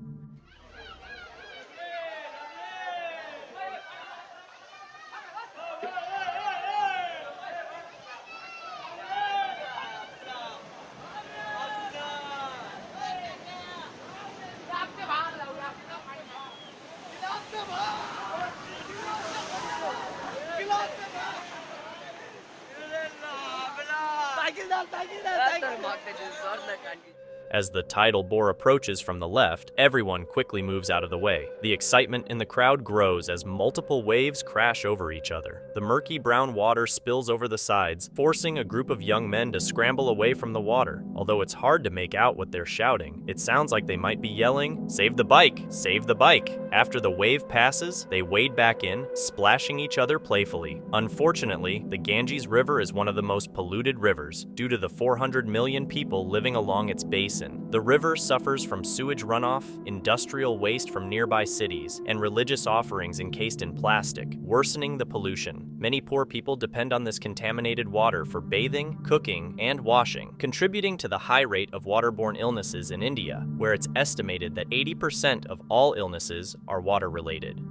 Speaker 3: As the tidal bore approaches from the left, everyone quickly moves out of the way. The excitement in the crowd grows as multiple waves crash over each other. The murky brown water spills over the sides, forcing a group of young men to scramble away from the water. Although it's hard to make out what they're shouting, it sounds like they might be yelling, "Save the bike! Save the bike!" After the wave passes, they wade back in, splashing each other playfully. Unfortunately, the Ganges River is one of the most polluted rivers, due to the 400 million people living along its basin. The river suffers from sewage runoff, industrial waste from nearby cities, and religious offerings encased in plastic, worsening the pollution. Many poor people depend on this contaminated water for bathing, cooking, and washing, contributing to the high rate of waterborne illnesses in India, where it's estimated that 80% of all illnesses are water-related.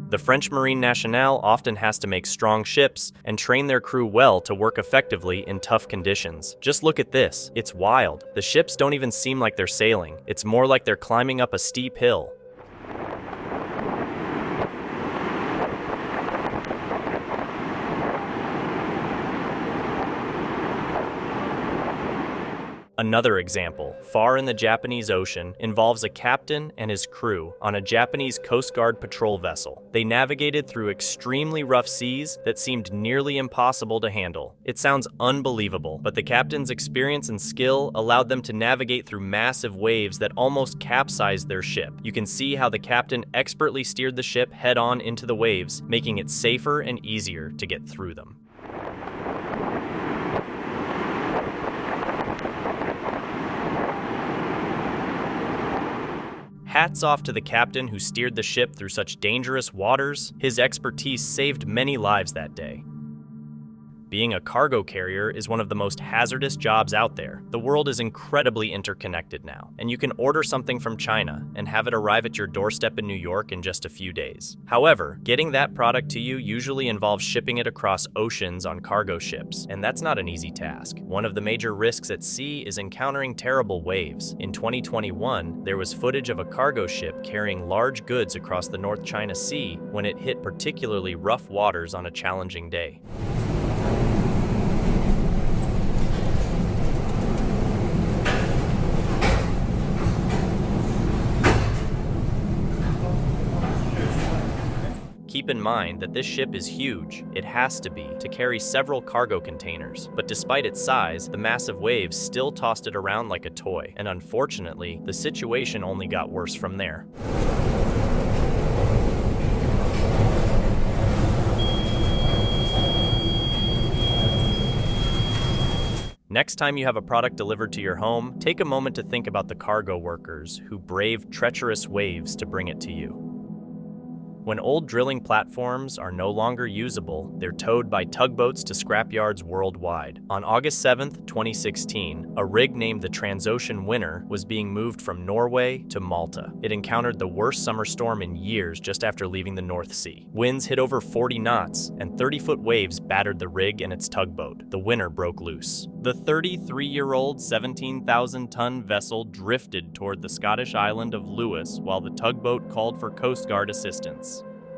Speaker 3: The French Marine Nationale often has to make strong ships and train their crew well to work effectively in tough conditions. Just look at this. It's wild. The ships don't even seem like they're sailing. It's more like they're climbing up a steep hill. Another example, far in the Japanese Ocean, involves a captain and his crew on a Japanese Coast Guard patrol vessel. They navigated through extremely rough seas that seemed nearly impossible to handle. It sounds unbelievable, but the captain's experience and skill allowed them to navigate through massive waves that almost capsized their ship. You can see how the captain expertly steered the ship head-on into the waves, making it safer and easier to get through them. Hats off to the captain who steered the ship through such dangerous waters. His expertise saved many lives that day. Being a cargo carrier is one of the most hazardous jobs out there. The world is incredibly interconnected now, and you can order something from China and have it arrive at your doorstep in New York in just a few days. However, getting that product to you usually involves shipping it across oceans on cargo ships, and that's not an easy task. One of the major risks at sea is encountering terrible waves. In 2021, there was footage of a cargo ship carrying large goods across the North China Sea when it hit particularly rough waters on a challenging day. Keep keep in mind that this ship is huge, it has to be, to carry several cargo containers. But despite its size, the massive waves still tossed it around like a toy, and unfortunately, the situation only got worse from there. Next time you have a product delivered to your home, take a moment to think about the cargo workers who braved treacherous waves to bring it to you. When old drilling platforms are no longer usable, they're towed by tugboats to scrapyards worldwide. On August 7, 2016, a rig named the Transocean Winner was being moved from Norway to Malta. It encountered the worst summer storm in years just after leaving the North Sea. Winds hit over 40 knots, and 30-foot waves battered the rig and its tugboat. The Winner broke loose. The 33-year-old 17,000-ton vessel drifted toward the Scottish island of Lewis while the tugboat called for Coast Guard assistance.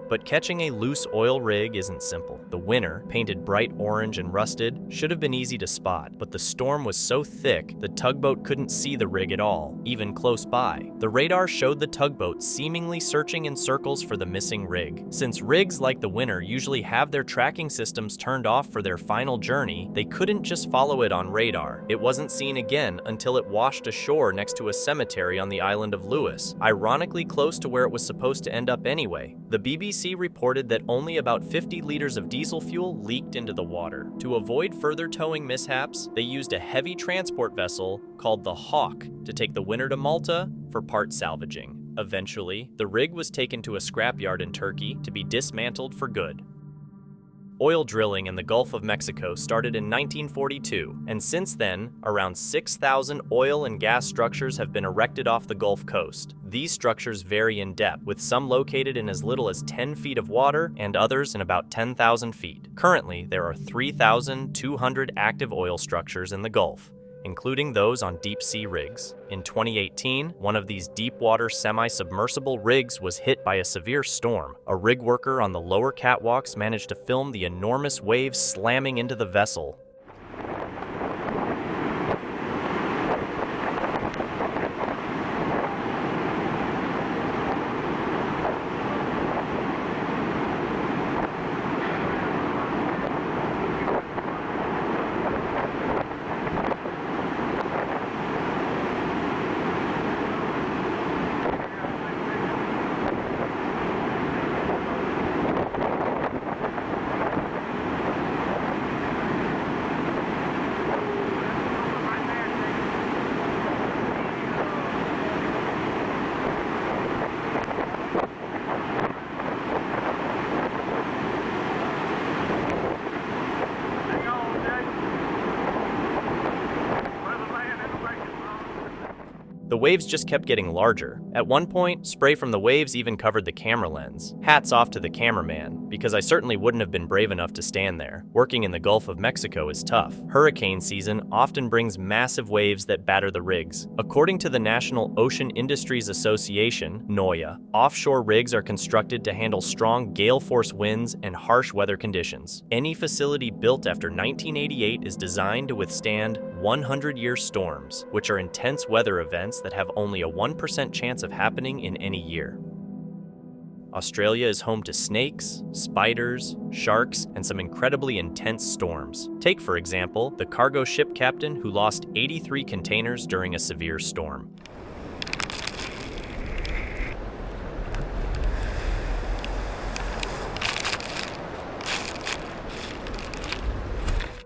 Speaker 3: But catching a loose oil rig isn't simple. The Winner, painted bright orange and rusted, should have been easy to spot, but the storm was so thick the tugboat couldn't see the rig at all, even close by. The radar showed the tugboat seemingly searching in circles for the missing rig. Since rigs like the Winner usually have their tracking systems turned off for their final journey, they couldn't just follow it on radar. It wasn't seen again until it washed ashore next to a cemetery on the island of Lewis, ironically close to where it was supposed to end up anyway. The BBC reported that only about 50 liters of diesel fuel leaked into the water. To avoid further towing mishaps, they used a heavy transport vessel called the Hawk to take the Winner to Malta for part salvaging. Eventually, the rig was taken to a scrapyard in Turkey to be dismantled for good. Oil drilling in the Gulf of Mexico started in 1942, and since then, around 6,000 oil and gas structures have been erected off the Gulf Coast. These structures vary in depth, with some located in as little as 10 feet of water and others in about 10,000 feet. Currently, there are 3,200 active oil structures in the Gulf, including those on deep-sea rigs. In 2018, one of these deep-water semi-submersible rigs was hit by a severe storm. A rig worker on the lower catwalks managed to film the enormous waves slamming into the vessel. The waves just kept getting larger. At one point, spray from the waves even covered the camera lens. Hats off to the cameraman, because I certainly wouldn't have been brave enough to stand there. Working in the Gulf of Mexico is tough. Hurricane season often brings massive waves that batter the rigs. According to the National Ocean Industries Association, NOIA, offshore rigs are constructed to handle strong gale force winds and harsh weather conditions. Any facility built after 1988 is designed to withstand 100-year storms, which are intense weather events that have only a 1% chance of happening in any year. Australia is home to snakes, spiders, sharks, and some incredibly intense storms. Take, for example, the cargo ship captain who lost 83 containers during a severe storm.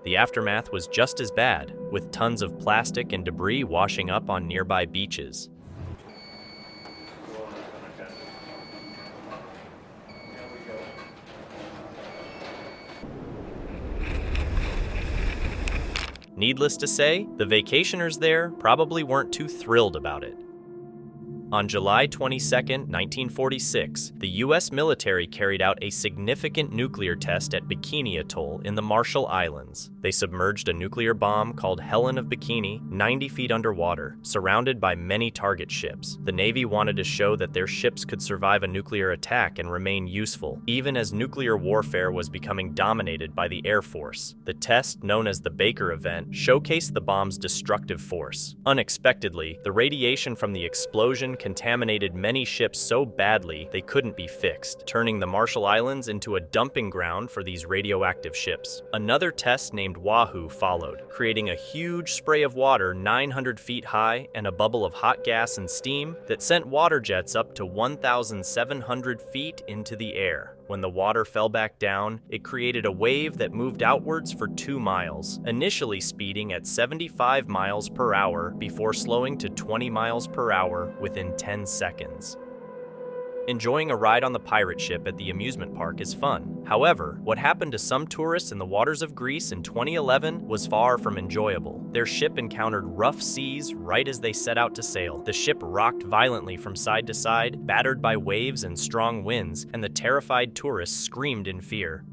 Speaker 3: The aftermath was just as bad, with tons of plastic and debris washing up on nearby beaches. Needless to say, the vacationers there probably weren't too thrilled about it. On July 22, 1946, the U.S. military carried out a significant nuclear test at Bikini Atoll in the Marshall Islands. They submerged a nuclear bomb called Helen of Bikini 90 feet underwater, surrounded by many target ships. The Navy wanted to show that their ships could survive a nuclear attack and remain useful, even as nuclear warfare was becoming dominated by the Air Force. The test, known as the Baker event, showcased the bomb's destructive force. Unexpectedly, the radiation from the explosion contaminated many ships so badly they couldn't be fixed, turning the Marshall Islands into a dumping ground for these radioactive ships. Another test named Wahoo followed, creating a huge spray of water 900 feet high and a bubble of hot gas and steam that sent water jets up to 1,700 feet into the air. When the water fell back down, it created a wave that moved outwards for 2 miles, initially speeding at 75 miles per hour before slowing to 20 miles per hour within 10 seconds. Enjoying a ride on the pirate ship at the amusement park is fun. However, what happened to some tourists in the waters of Greece in 2011 was far from enjoyable. Their ship encountered rough seas right as they set out to sail. The ship rocked violently from side to side, battered by waves and strong winds, and the terrified tourists screamed in fear.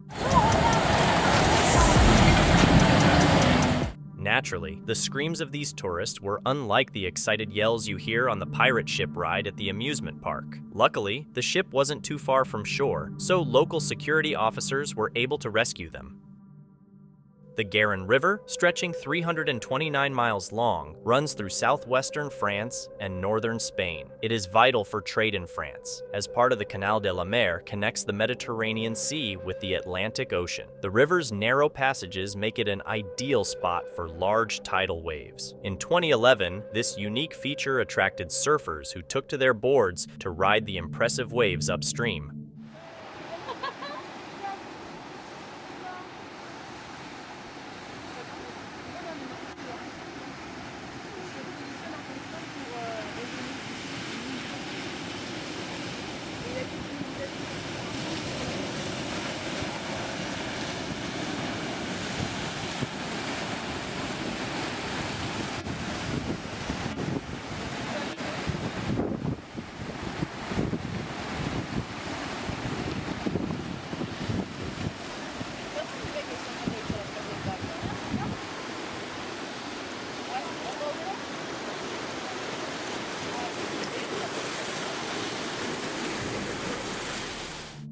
Speaker 3: Naturally, the screams of these tourists were unlike the excited yells you hear on the pirate ship ride at the amusement park. Luckily, the ship wasn't too far from shore, so local security officers were able to rescue them. The Garonne River, stretching 329 miles long, runs through southwestern France and northern Spain. It is vital for trade in France, as part of the Canal de la Mer connects the Mediterranean Sea with the Atlantic Ocean. The river's narrow passages make it an ideal spot for large tidal waves. In 2011, this unique feature attracted surfers who took to their boards to ride the impressive waves upstream.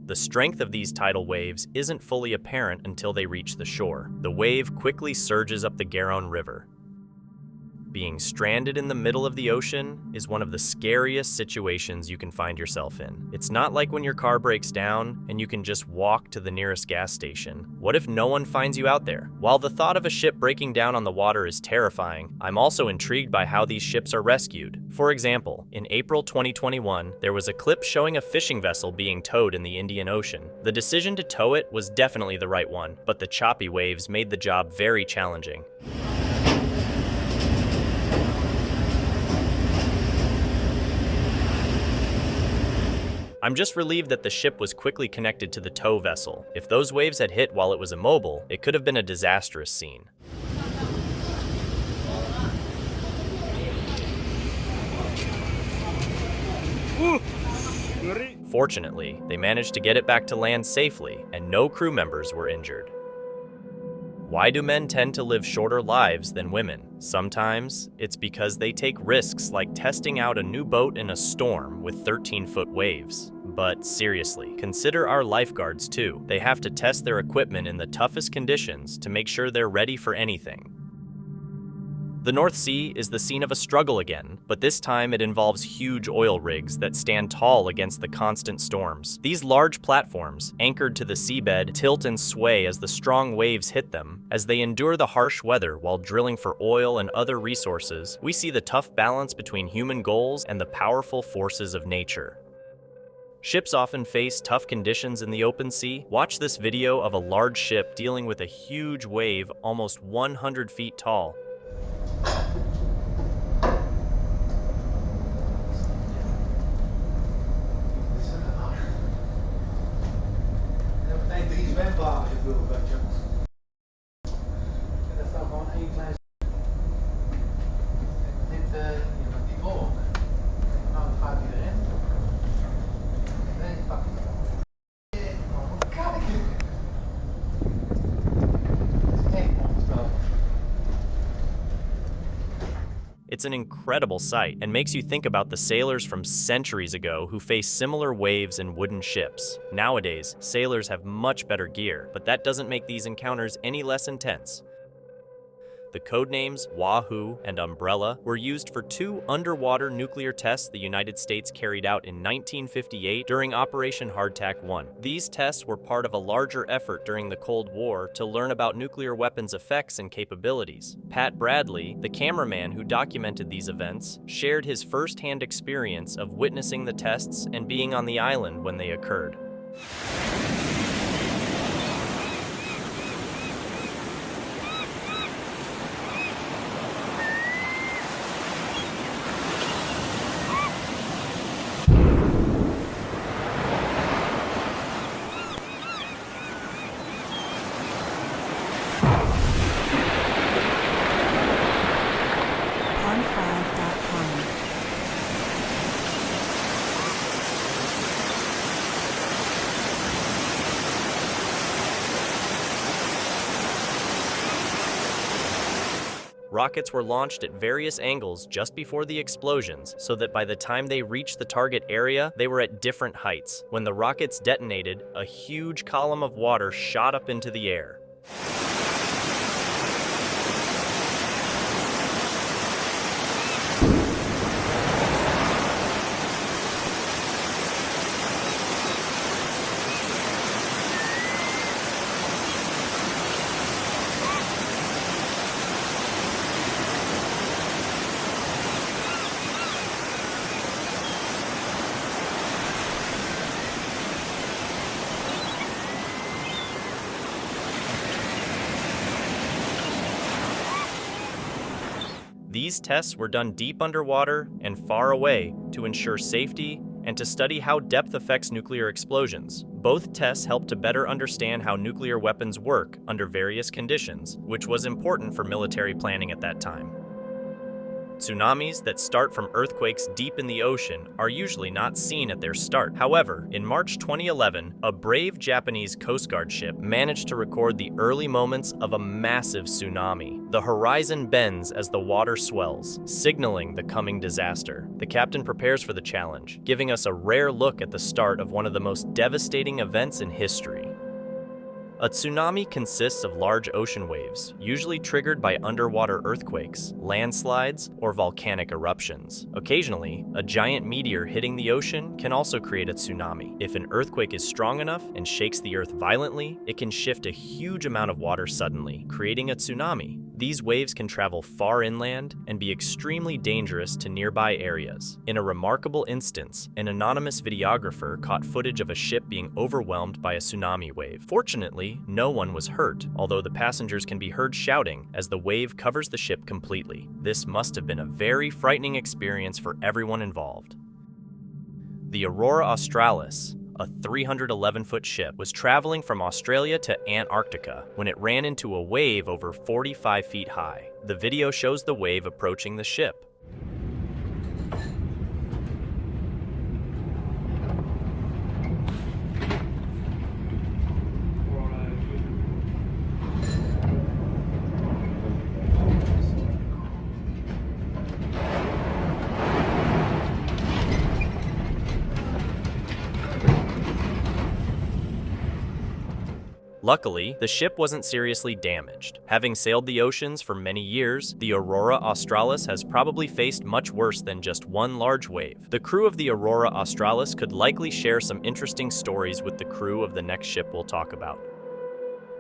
Speaker 3: The strength of these tidal waves isn't fully apparent until they reach the shore. The wave quickly surges up the Garonne River. Being stranded in the middle of the ocean is one of the scariest situations you can find yourself in. It's not like when your car breaks down and you can just walk to the nearest gas station. What if no one finds you out there? While the thought of a ship breaking down on the water is terrifying, I'm also intrigued by how these ships are rescued. For example, in April 2021, there was a clip showing a fishing vessel being towed in the Indian Ocean. The decision to tow it was definitely the right one, but the choppy waves made the job very challenging. I'm just relieved that the ship was quickly connected to the tow vessel. If those waves had hit while it was immobile, it could have been a disastrous scene. Fortunately, they managed to get it back to land safely, and no crew members were injured. Why do men tend to live shorter lives than women? Sometimes it's because they take risks like testing out a new boat in a storm with 13-foot waves. But seriously, consider our lifeguards too. They have to test their equipment in the toughest conditions to make sure they're ready for anything. The North Sea is the scene of a struggle again, but this time it involves huge oil rigs that stand tall against the constant storms. These large platforms, anchored to the seabed, tilt and sway as the strong waves hit them. As they endure the harsh weather while drilling for oil and other resources, we see the tough balance between human goals and the powerful forces of nature. Ships often face tough conditions in the open sea. Watch this video of a large ship dealing with a huge wave almost 100 feet tall. It's an incredible sight and makes you think about the sailors from centuries ago who faced similar waves in wooden ships. Nowadays, sailors have much better gear, but that doesn't make these encounters any less intense. The codenames Wahoo and Umbrella were used for 2 underwater nuclear tests the United States carried out in 1958 during Operation Hardtack 1. These tests were part of a larger effort during the Cold War to learn about nuclear weapons' effects and capabilities. Pat Bradley, the cameraman who documented these events, shared his first-hand experience of witnessing the tests and being on the island when they occurred. Rockets were launched at various angles just before the explosions, so that by the time they reached the target area, they were at different heights. When the rockets detonated, a huge column of water shot up into the air. These tests were done deep underwater and far away to ensure safety and to study how depth affects nuclear explosions. Both tests helped to better understand how nuclear weapons work under various conditions, which was important for military planning at that time. Tsunamis that start from earthquakes deep in the ocean are usually not seen at their start. However, in March 2011, a brave Japanese Coast Guard ship managed to record the early moments of a massive tsunami. The horizon bends as the water swells, signaling the coming disaster. The captain prepares for the challenge, giving us a rare look at the start of one of the most devastating events in history. A tsunami consists of large ocean waves, usually triggered by underwater earthquakes, landslides, or volcanic eruptions. Occasionally, a giant meteor hitting the ocean can also create a tsunami. If an earthquake is strong enough and shakes the earth violently, it can shift a huge amount of water suddenly, creating a tsunami. These waves can travel far inland and be extremely dangerous to nearby areas. In a remarkable instance, an anonymous videographer caught footage of a ship being overwhelmed by a tsunami wave. Fortunately, no one was hurt, although the passengers can be heard shouting as the wave covers the ship completely. This must have been a very frightening experience for everyone involved. The Aurora Australis, a 311-foot ship, was traveling from Australia to Antarctica when it ran into a wave over 45 feet high. The video shows the wave approaching the ship. Luckily, the ship wasn't seriously damaged. Having sailed the oceans for many years, the Aurora Australis has probably faced much worse than just one large wave. The crew of the Aurora Australis could likely share some interesting stories with the crew of the next ship we'll talk about.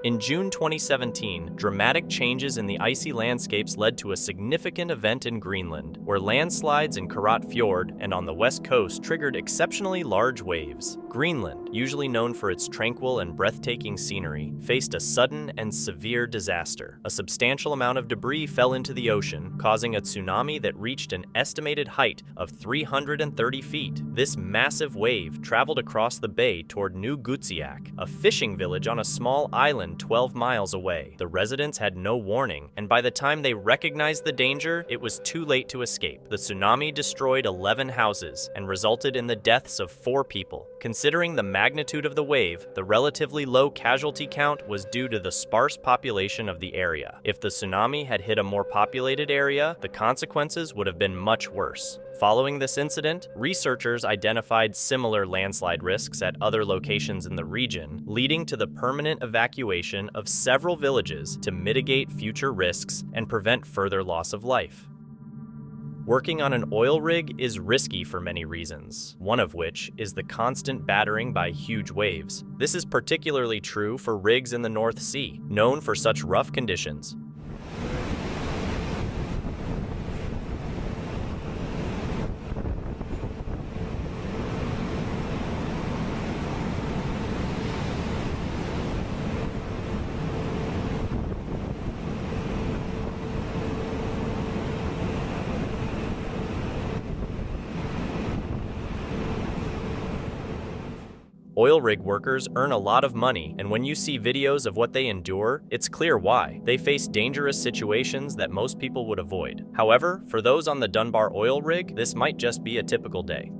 Speaker 3: In June 2017, dramatic changes in the icy landscapes led to a significant event in Greenland, where landslides in Creepcaught Fjord and on the west coast triggered exceptionally large waves. Greenland, usually known for its tranquil and breathtaking scenery, faced a sudden and severe disaster. A substantial amount of debris fell into the ocean, causing a tsunami that reached an estimated height of 330 feet. This massive wave traveled across the bay toward New Gutsiak, a fishing village on a small island 12 miles away. The residents had no warning, and by the time they recognized the danger, it was too late to escape. The tsunami destroyed 11 houses and resulted in the deaths of 4 people. Considering Considering the magnitude of the wave, the relatively low casualty count was due to the sparse population of the area. If the tsunami had hit a more populated area, the consequences would have been much worse. Following this incident, researchers identified similar landslide risks at other locations in the region, leading to the permanent evacuation of several villages to mitigate future risks and prevent further loss of life. Working on an oil rig is risky for many reasons, one of which is the constant battering by huge waves. This is particularly true for rigs in the North Sea, known for such rough conditions. Oil rig workers earn a lot of money, and when you see videos of what they endure, it's clear why. They face dangerous situations that most people would avoid. However, for those on the Dunbar oil rig, this might just be a typical day.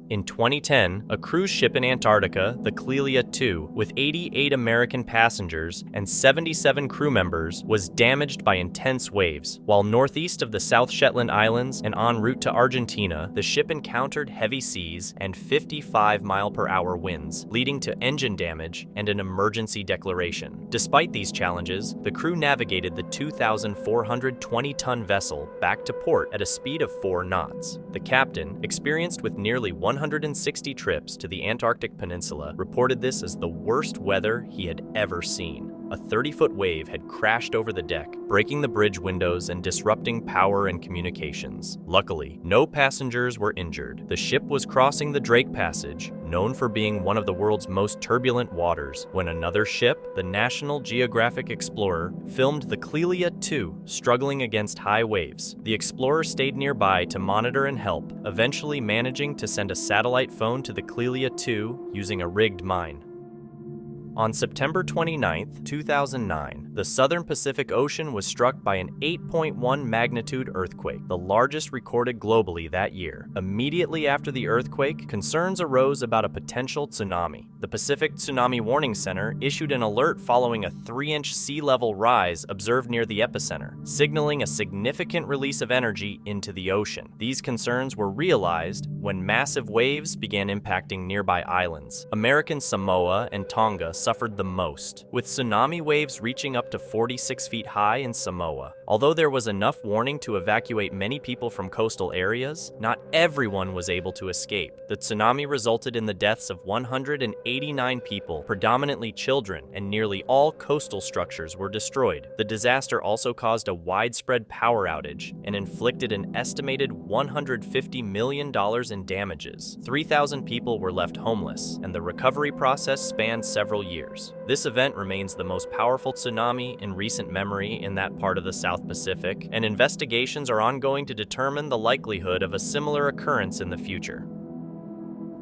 Speaker 3: In 2010, a cruise ship in Antarctica, the Clelia II, with 88 American passengers and 77 crew members, was damaged by intense waves. While northeast of the South Shetland Islands and en route to Argentina, the ship encountered heavy seas and 55-mile-per-hour winds, leading to engine damage and an emergency declaration. Despite these challenges, the crew navigated the 2,420-ton vessel back to port at a speed of 4 knots. The captain, experienced with nearly 160 trips to the Antarctic Peninsula, reported this as the worst weather he had ever seen. A 30-foot wave had crashed over the deck, breaking the bridge windows and disrupting power and communications. Luckily, no passengers were injured. The ship was crossing the Drake Passage, known for being one of the world's most turbulent waters, when another ship, the National Geographic Explorer, filmed the Clelia II struggling against high waves. The Explorer stayed nearby to monitor and help, eventually managing to send a satellite phone to the Clelia II using a rigged mine. On September 29, 2009, the southern Pacific Ocean was struck by an 8.1 magnitude earthquake, the largest recorded globally that year. Immediately after the earthquake, concerns arose about a potential tsunami. The Pacific Tsunami Warning Center issued an alert following a 3-inch sea level rise observed near the epicenter, signaling a significant release of energy into the ocean. These concerns were realized when massive waves began impacting nearby islands. American Samoa and Tonga suffered the most, with tsunami waves reaching up to 46 feet high in Samoa. Although there was enough warning to evacuate many people from coastal areas, not everyone was able to escape. The tsunami resulted in the deaths of 189 people, predominantly children, and nearly all coastal structures were destroyed. The disaster also caused a widespread power outage and inflicted an estimated $150 million in damages. 3,000 people were left homeless, and the recovery process spanned several years. This event remains the most powerful tsunami in recent memory in that part of the South Pacific, and investigations are ongoing to determine the likelihood of a similar occurrence in the future.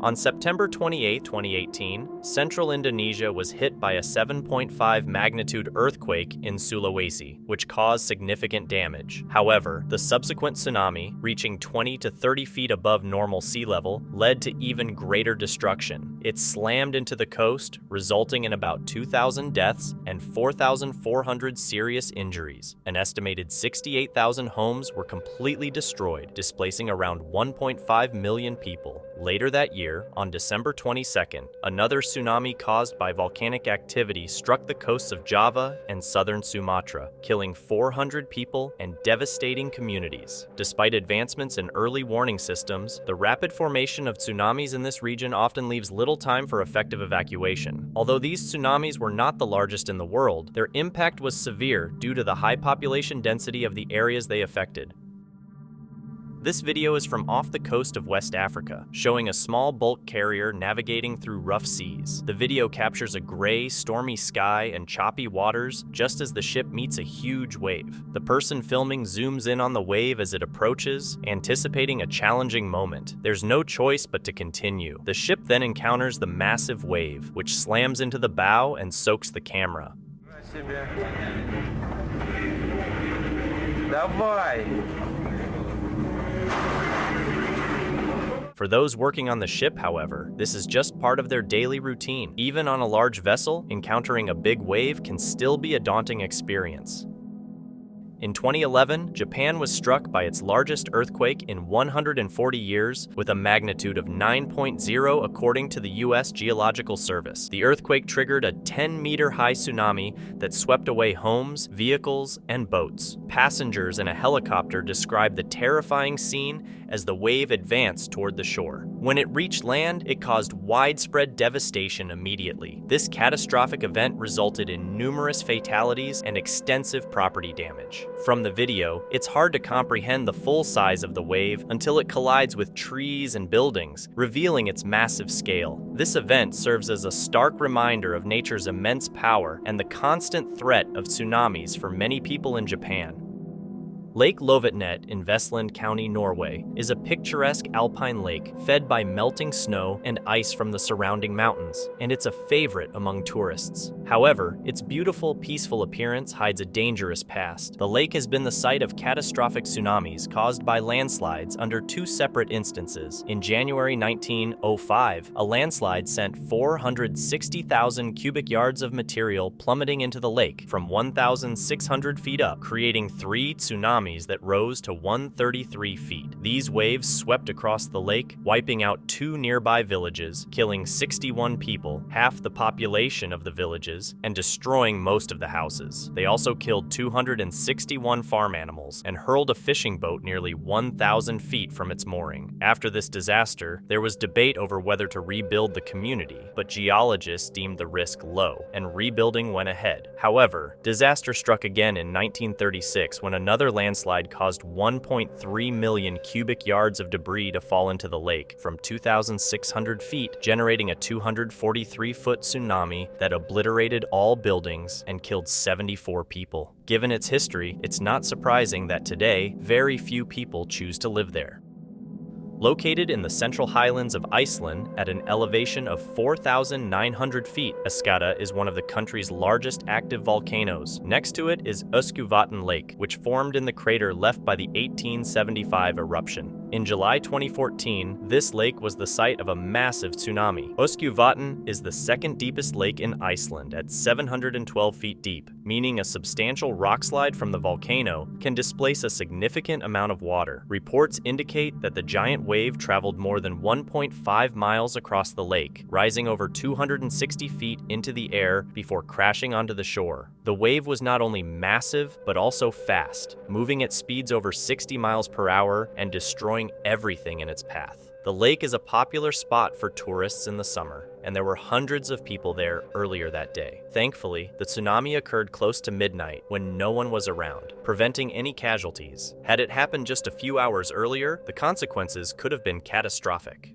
Speaker 3: On September 28, 2018, central Indonesia was hit by a 7.5 magnitude earthquake in Sulawesi, which caused significant damage. However, the subsequent tsunami, reaching 20 to 30 feet above normal sea level, led to even greater destruction. It slammed into the coast, resulting in about 2,000 deaths and 4,400 serious injuries. An estimated 68,000 homes were completely destroyed, displacing around 1.5 million people. Later that year, on December 22nd, another tsunami caused by volcanic activity struck the coasts of Java and southern Sumatra, killing 400 people and devastating communities. Despite advancements in early warning systems, the rapid formation of tsunamis in this region often leaves little time for effective evacuation. Although these tsunamis were not the largest in the world, their impact was severe due to the high population density of the areas they affected. This video is from off the coast of West Africa, showing a small bulk carrier navigating through rough seas. The video captures a gray, stormy sky and choppy waters just as the ship meets a huge wave. The person filming zooms in on the wave as it approaches, anticipating a challenging moment. There's no choice but to continue. The ship then encounters the massive wave, which slams into the bow and soaks the camera. For those working on the ship, however, this is just part of their daily routine. Even on a large vessel, encountering a big wave can still be a daunting experience. In 2011, Japan was struck by its largest earthquake in 140 years with a magnitude of 9.0 according to the U.S. Geological Service. The earthquake triggered a 10-meter-high tsunami that swept away homes, vehicles, and boats. Passengers in a helicopter described the terrifying scene as the wave advanced toward the shore. When it reached land, it caused widespread devastation immediately. This catastrophic event resulted in numerous fatalities and extensive property damage. From the video, it's hard to comprehend the full size of the wave until it collides with trees and buildings, revealing its massive scale. This event serves as a stark reminder of nature's immense power and the constant threat of tsunamis for many people in Japan. Lake Lovetnet in Vestland County, Norway, is a picturesque alpine lake fed by melting snow and ice from the surrounding mountains, and it's a favorite among tourists. However, its beautiful, peaceful appearance hides a dangerous past. The lake has been the site of catastrophic tsunamis caused by landslides under two separate instances. In January 1905, a landslide sent 460,000 cubic yards of material plummeting into the lake from 1,600 feet up, creating 3 tsunamis that rose to 133 feet. These waves swept across the lake, wiping out 2 nearby villages, killing 61 people, half the population of the villages, and destroying most of the houses. They also killed 261 farm animals and hurled a fishing boat nearly 1,000 feet from its mooring. After this disaster, there was debate over whether to rebuild the community, but geologists deemed the risk low, and rebuilding went ahead. However, disaster struck again in 1936 when another landslide caused 1.3 million cubic yards of debris to fall into the lake from 2,600 feet, generating a 243-foot tsunami that obliterated all buildings and killed 74 people. Given its history, it's not surprising that today, very few people choose to live there. Located in the central highlands of Iceland at an elevation of 4,900 feet, Biscay is one of the country's largest active volcanoes. Next to it is Öskjuvatn Lake, which formed in the crater left by the 1875 eruption. In July 2014, this lake was the site of a massive tsunami. Öskjuvatn is the second deepest lake in Iceland at 712 feet deep, meaning a substantial rockslide from the volcano can displace a significant amount of water. Reports indicate that the giant wave traveled more than 1.5 miles across the lake, rising over 260 feet into the air before crashing onto the shore. The wave was not only massive, but also fast, moving at speeds over 60 miles per hour and destroying everything in its path. The lake is a popular spot for tourists in the summer, and there were hundreds of people there earlier that day. Thankfully, the tsunami occurred close to midnight when no one was around, preventing any casualties. Had it happened just a few hours earlier, the consequences could have been catastrophic.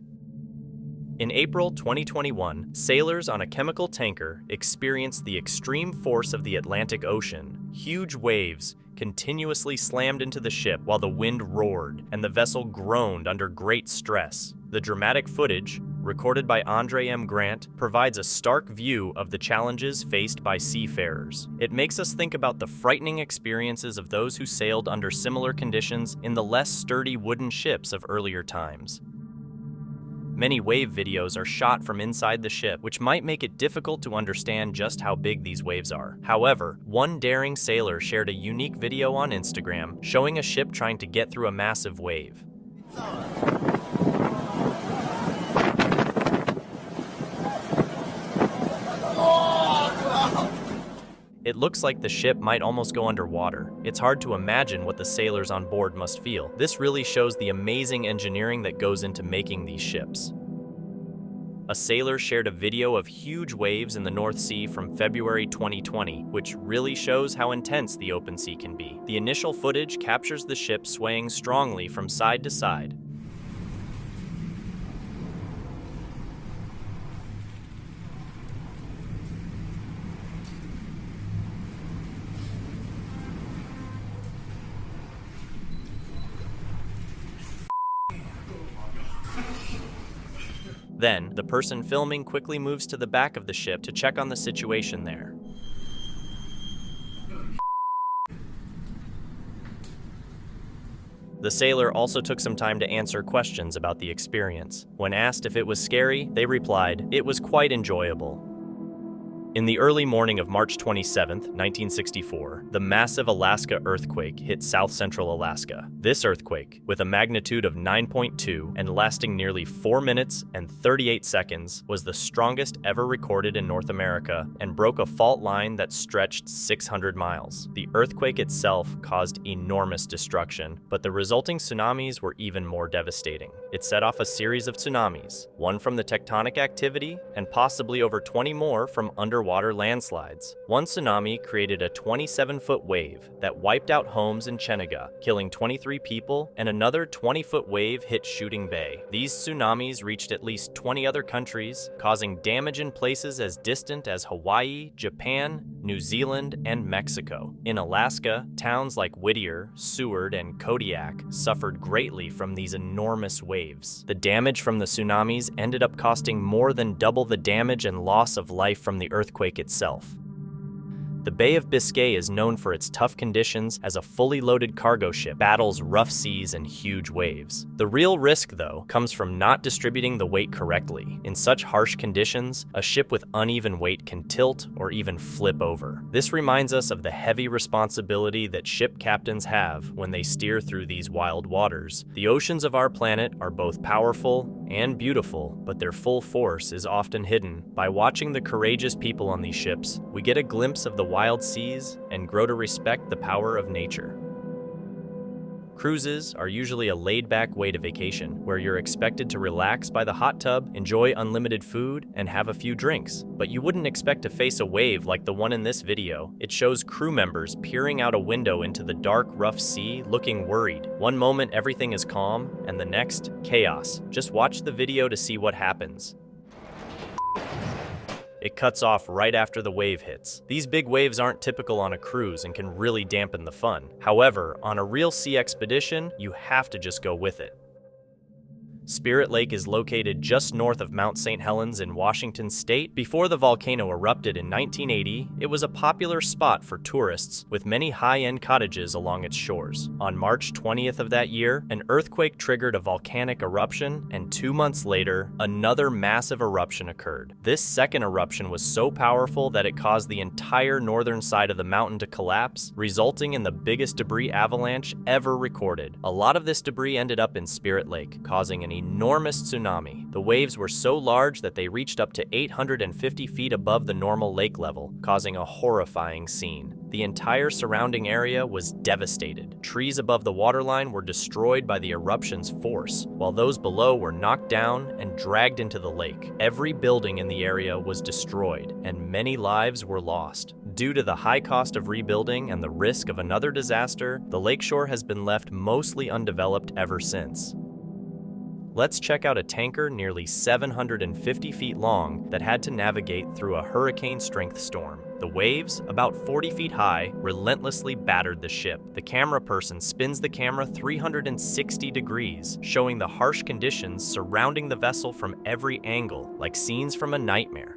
Speaker 3: In April 2021, sailors on a chemical tanker experienced the extreme force of the Atlantic Ocean. Huge waves continuously slammed into the ship while the wind roared and the vessel groaned under great stress. The dramatic footage, recorded by Andre M. Grant, provides a stark view of the challenges faced by seafarers. It makes us think about the frightening experiences of those who sailed under similar conditions in the less sturdy wooden ships of earlier times. Many wave videos are shot from inside the ship, which might make it difficult to understand just how big these waves are. However, one daring sailor shared a unique video on Instagram showing a ship trying to get through a massive wave. It looks like the ship might almost go underwater. It's hard to imagine what the sailors on board must feel. This really shows the amazing engineering that goes into making these ships. A sailor shared a video of huge waves in the North Sea from February 2020, which really shows how intense the open sea can be. The initial footage captures the ship swaying strongly from side to side. Then, the person filming quickly moves to the back of the ship to check on the situation there. The sailor also took some time to answer questions about the experience. When asked if it was scary, they replied, "It was quite enjoyable." In the early morning of March 27, 1964, the massive Alaska earthquake hit south-central Alaska. This earthquake, with a magnitude of 9.2 and lasting nearly 4 minutes and 38 seconds, was the strongest ever recorded in North America and broke a fault line that stretched 600 miles. The earthquake itself caused enormous destruction, but the resulting tsunamis were even more devastating. It set off a series of tsunamis, one from the tectonic activity and possibly over 20 more from underwater landslides. One tsunami created a 27-foot wave that wiped out homes in Tonga, killing 23 people, and another 20-foot wave hit Shooting Bay. These tsunamis reached at least 20 other countries, causing damage in places as distant as Hawaii, Japan, New Zealand, and Mexico. In Alaska, towns like Whittier, Seward, and Kodiak suffered greatly from these enormous waves. The damage from the tsunamis ended up costing more than double the damage and loss of life from the earthquake itself. The Bay of Biscay is known for its tough conditions as a fully loaded cargo ship battles rough seas and huge waves. The real risk, though, comes from not distributing the weight correctly. In such harsh conditions, a ship with uneven weight can tilt or even flip over. This reminds us of the heavy responsibility that ship captains have when they steer through these wild waters. The oceans of our planet are both powerful and beautiful, but their full force is often hidden. By watching the courageous people on these ships, we get a glimpse of the wild seas and grow to respect the power of nature. Cruises are usually a laid-back way to vacation, where you're expected to relax by the hot tub, enjoy unlimited food, and have a few drinks. But you wouldn't expect to face a wave like the one in this video. It shows crew members peering out a window into the dark, rough sea, looking worried. One moment everything is calm, and the next, chaos. Just watch the video to see what happens. It cuts off right after the wave hits. These big waves aren't typical on a cruise and can really dampen the fun. However, on a real sea expedition, you have to just go with it. Spirit Lake is located just north of Mount St. Helens in Washington state. Before the volcano erupted in 1980, it was a popular spot for tourists with many high-end cottages along its shores. On March 20th of that year, an earthquake triggered a volcanic eruption, and 2 months later, another massive eruption occurred. This second eruption was so powerful that it caused the entire northern side of the mountain to collapse, resulting in the biggest debris avalanche ever recorded. A lot of this debris ended up in Spirit Lake, causing an enormous tsunami. The waves were so large that they reached up to 850 feet above the normal lake level, causing a horrifying scene. The entire surrounding area was devastated. Trees above the waterline were destroyed by the eruption's force, while those below were knocked down and dragged into the lake. Every building in the area was destroyed, and many lives were lost. Due to the high cost of rebuilding and the risk of another disaster, the lakeshore has been left mostly undeveloped ever since. Let's check out a tanker nearly 750 feet long that had to navigate through a hurricane-strength storm. The waves, about 40 feet high, relentlessly battered the ship. The camera person spins the camera 360 degrees, showing the harsh conditions surrounding the vessel from every angle, like scenes from a nightmare.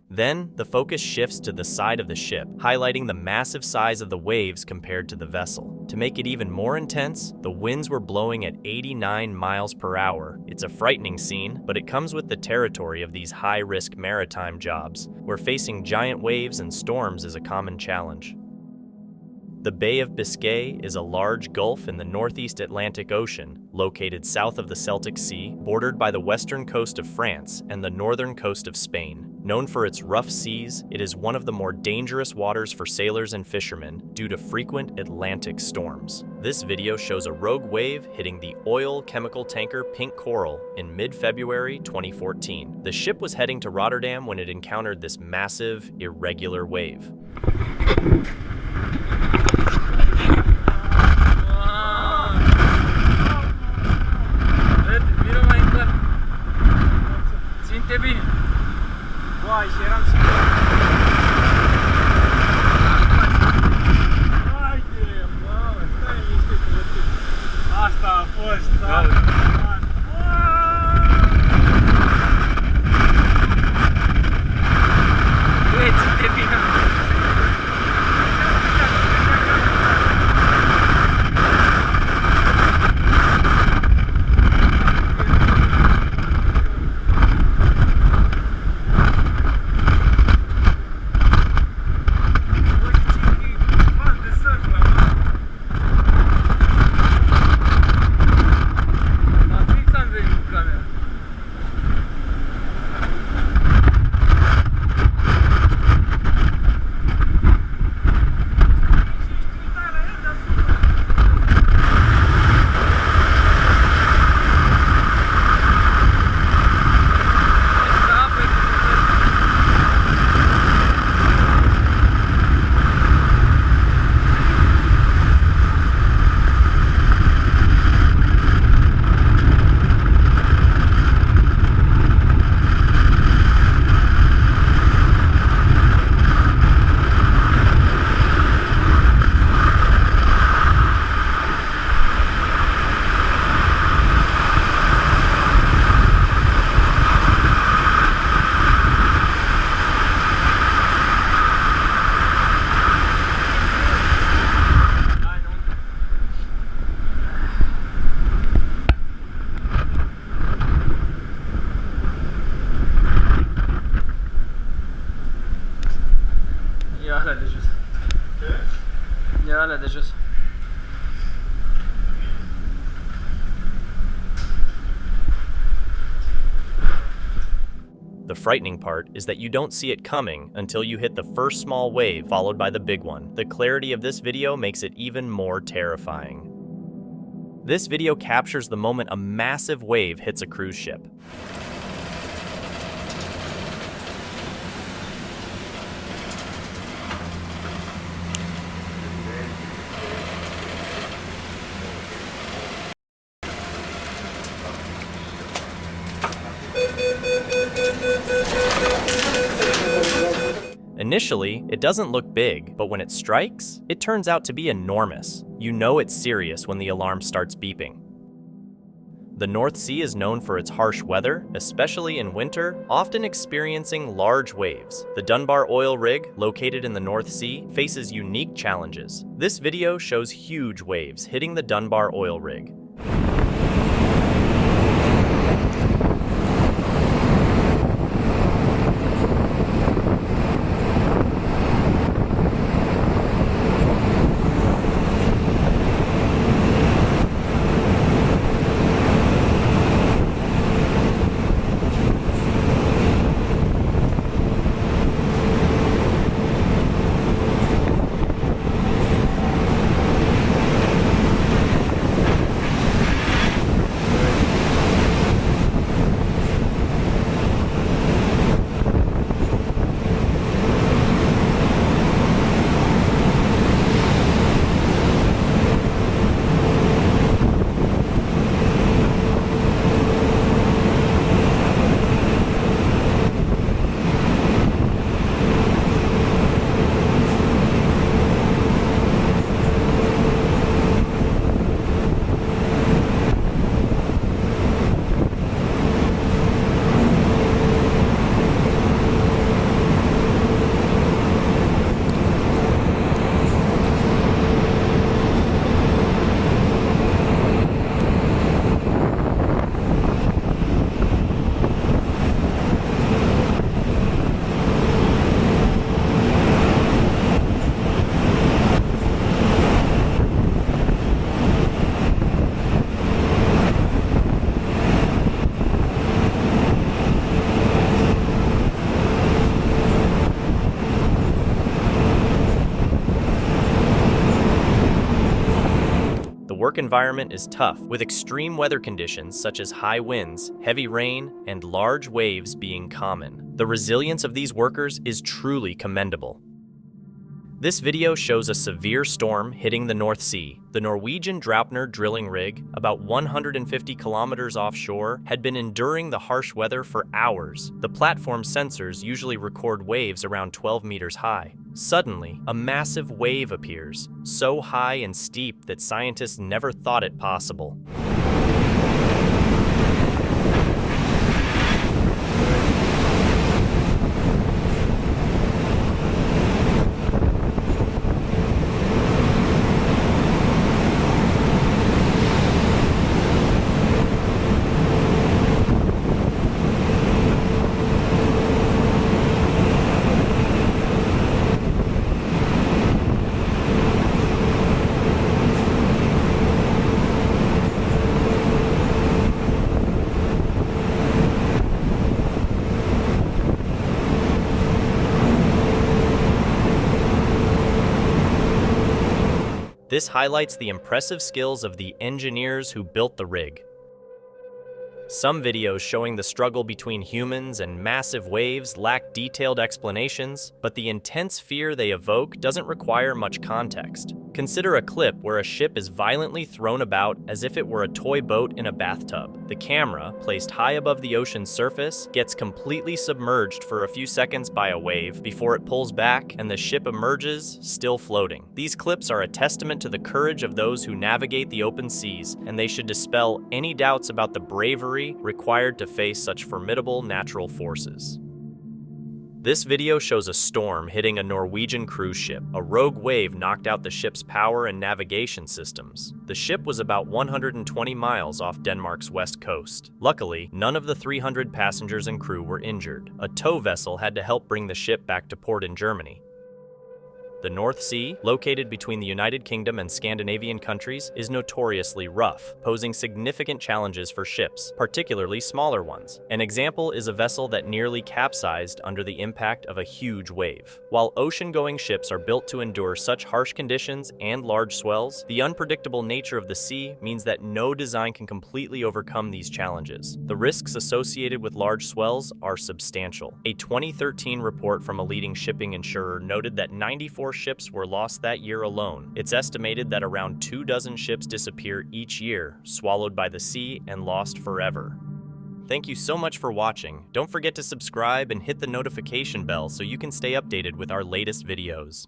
Speaker 3: Then, the focus shifts to the side of the ship, highlighting the massive size of the waves compared to the vessel. To make it even more intense, the winds were blowing at 89 miles per hour. It's a frightening scene, but it comes with the territory of these high-risk maritime jobs, where facing giant waves and storms is a common challenge. The Bay of Biscay is a large gulf in the northeast Atlantic Ocean, located south of the Celtic Sea, bordered by the western coast of France and the northern coast of Spain. Known for its rough seas, it is one of the more dangerous waters for sailors and fishermen due to frequent Atlantic storms. This video shows a rogue wave hitting the oil chemical tanker Pink Coral in mid-February 2014. The ship was heading to Rotterdam when it encountered this massive, irregular wave.
Speaker 8: bandages.
Speaker 3: The frightening part is that you don't see it coming until you hit the first small wave followed by the big one. The clarity of this video makes it even more terrifying. This video captures the moment a massive wave hits a cruise ship. Initially, it doesn't look big, but when it strikes, it turns out to be enormous. You know it's serious when the alarm starts beeping. The North Sea is known for its harsh weather, especially in winter, often experiencing large waves. The Dunbar oil rig, located in the North Sea, faces unique challenges. This video shows huge waves hitting the Dunbar oil rig. Work environment is tough, with extreme weather conditions such as high winds, heavy rain, and large waves being common. The resilience of these workers is truly commendable. This video shows a severe storm hitting the North Sea. The Norwegian Draupner drilling rig, about 150 kilometers offshore, had been enduring the harsh weather for hours. The platform sensors usually record waves around 12 meters high. Suddenly, a massive wave appears, so high and steep that scientists never thought it possible. This highlights the impressive skills of the engineers who built the rig. Some videos showing the struggle between humans and massive waves lack detailed explanations, but the intense fear they evoke doesn't require much context. Consider a clip where a ship is violently thrown about as if it were a toy boat in a bathtub. The camera, placed high above the ocean's surface, gets completely submerged for a few seconds by a wave before it pulls back and the ship emerges, still floating. These clips are a testament to the courage of those who navigate the open seas, and they should dispel any doubts about the bravery required to face such formidable natural forces. This video shows a storm hitting a Norwegian cruise ship. A rogue wave knocked out the ship's power and navigation systems. The ship was about 120 miles off Denmark's west coast. Luckily, none of the 300 passengers and crew were injured. A tow vessel had to help bring the ship back to port in Germany. The North Sea, located between the United Kingdom and Scandinavian countries, is notoriously rough, posing significant challenges for ships, particularly smaller ones. An example is a vessel that nearly capsized under the impact of a huge wave. While ocean-going ships are built to endure such harsh conditions and large swells, the unpredictable nature of the sea means that no design can completely overcome these challenges. The risks associated with large swells are substantial. A 2013 report from a leading shipping insurer noted that 94 ships were lost that year alone. It's estimated that around 24 ships disappear each year, swallowed by the sea and lost forever. Thank you so much for watching. Don't forget to subscribe and hit the notification bell so you can stay updated with our latest videos.